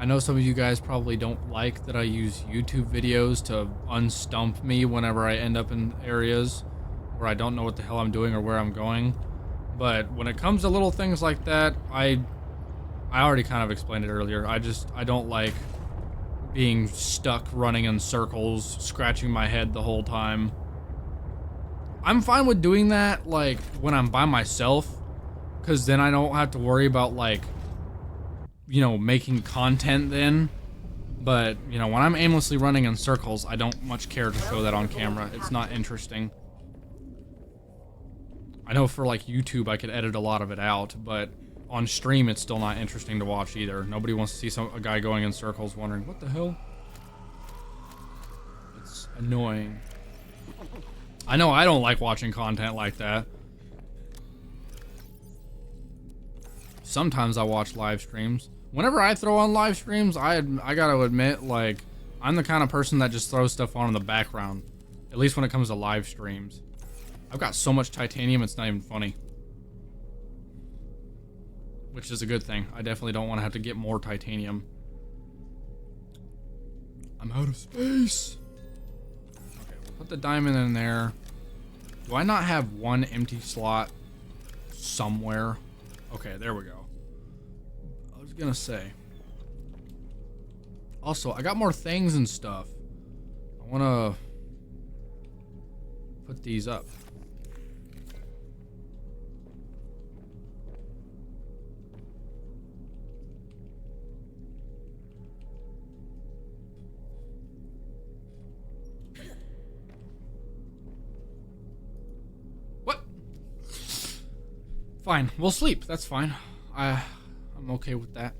Speaker 1: I know some of you guys probably don't like that I use YouTube videos to unstump me whenever I end up in areas where I don't know what the hell I'm doing or where I'm going. But when it comes to little things like that, I already kind of explained it earlier. I don't like being stuck running in circles, scratching my head the whole time. I'm fine with doing that, like, when I'm by myself, because then I don't have to worry about, like, you know, making content then. But, you know, when I'm aimlessly running in circles, I don't much care to show that on camera. It's not interesting. I know for, like, YouTube, I could edit a lot of it out, but on stream, it's still not interesting to watch either. Nobody wants to see a guy going in circles wondering, what the hell? It's annoying. I know I don't like watching content like that. Sometimes I watch live streams. Whenever I throw on live streams, I gotta admit, like, I'm the kind of person that just throws stuff on in the background. At least when it comes to live streams. I've got so much titanium, it's not even funny. Which is a good thing. I definitely don't want to have to get more titanium. I'm out of space. Okay, we'll put the diamond in there. Do I not have one empty slot somewhere? Okay, there we go. I was gonna say. Also, I got more things and stuff. I wanna put these up. What? Fine, we'll sleep. That's fine. I'm okay with that.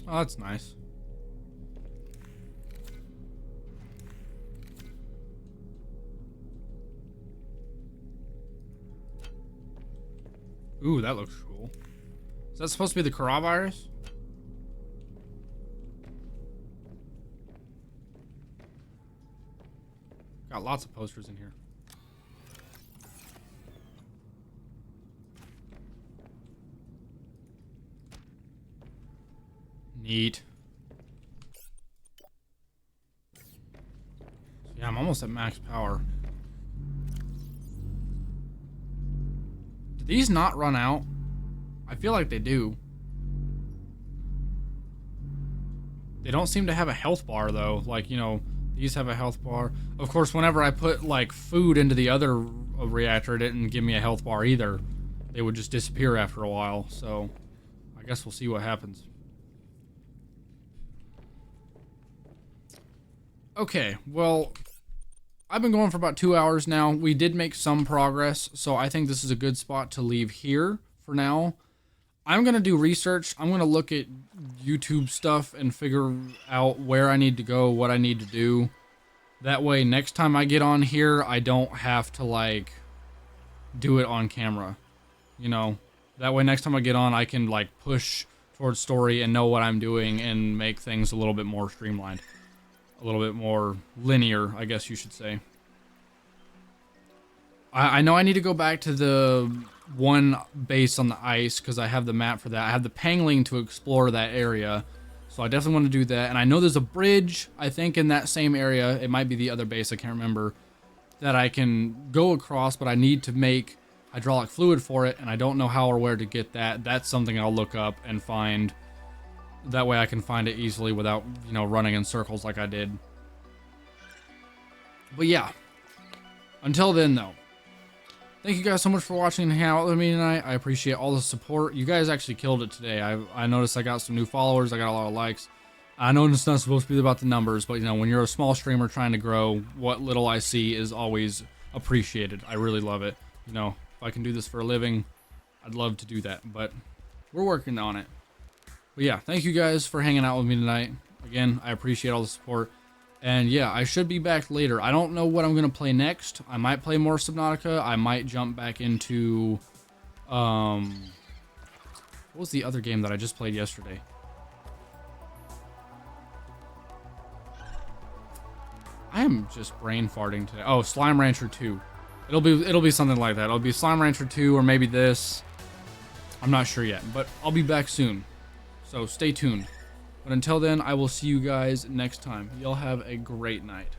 Speaker 1: Oh, that's nice. Ooh, that looks cool. Is that supposed to be the coronavirus? Got lots of posters in here. Neat. Yeah, I'm almost at max power. Do these not run out? I feel like they do. They don't seem to have a health bar though. Like, you know, these have a health bar. Of course, whenever I put like food into the other reactor, it didn't give me a health bar either. They would just disappear after a while. So I guess we'll see what happens. Okay, well, I've been going for about 2 hours now. We did make some progress, so I think this is a good spot to leave here for now. I'm going to do research. I'm going to look at YouTube stuff and figure out where I need to go, what I need to do. That way, next time I get on here, I don't have to, like, do it on camera. You know? That way, next time I get on, I can, like, push towards story and know what I'm doing and make things a little bit more streamlined. A little bit more linear, I guess you should say. I know I need to go back to the one base on the ice because I have the map for that. I have the pangling to explore that area. So I definitely want to do that. And I know there's a bridge, I think, in that same area. It might be the other base, I can't remember. That I can go across, but I need to make hydraulic fluid for it. And I don't know how or where to get that. That's something I'll look up and find. That way I can find it easily without, you know, running in circles like I did. But yeah. Until then, though. Thank you guys so much for watching and hanging out with me tonight. I appreciate all the support. You guys actually killed it today. I noticed I got some new followers. I got a lot of likes. I know it's not supposed to be about the numbers, but you know, when you're a small streamer trying to grow, what little I see is always appreciated. I really love it. You know, if I can do this for a living, I'd love to do that, but we're working on it. But yeah, thank you guys for hanging out with me tonight. Again, I appreciate all the support. And yeah, I should be back later. I don't know what I'm going to play next. I might play more Subnautica. I might jump back into, what was the other game that I just played yesterday? I am just brain farting today. Oh, Slime Rancher 2. It'll be something like that. It'll be Slime Rancher 2 or maybe this. I'm not sure yet, but I'll be back soon. So stay tuned. But until then, I will see you guys next time. Y'all have a great night.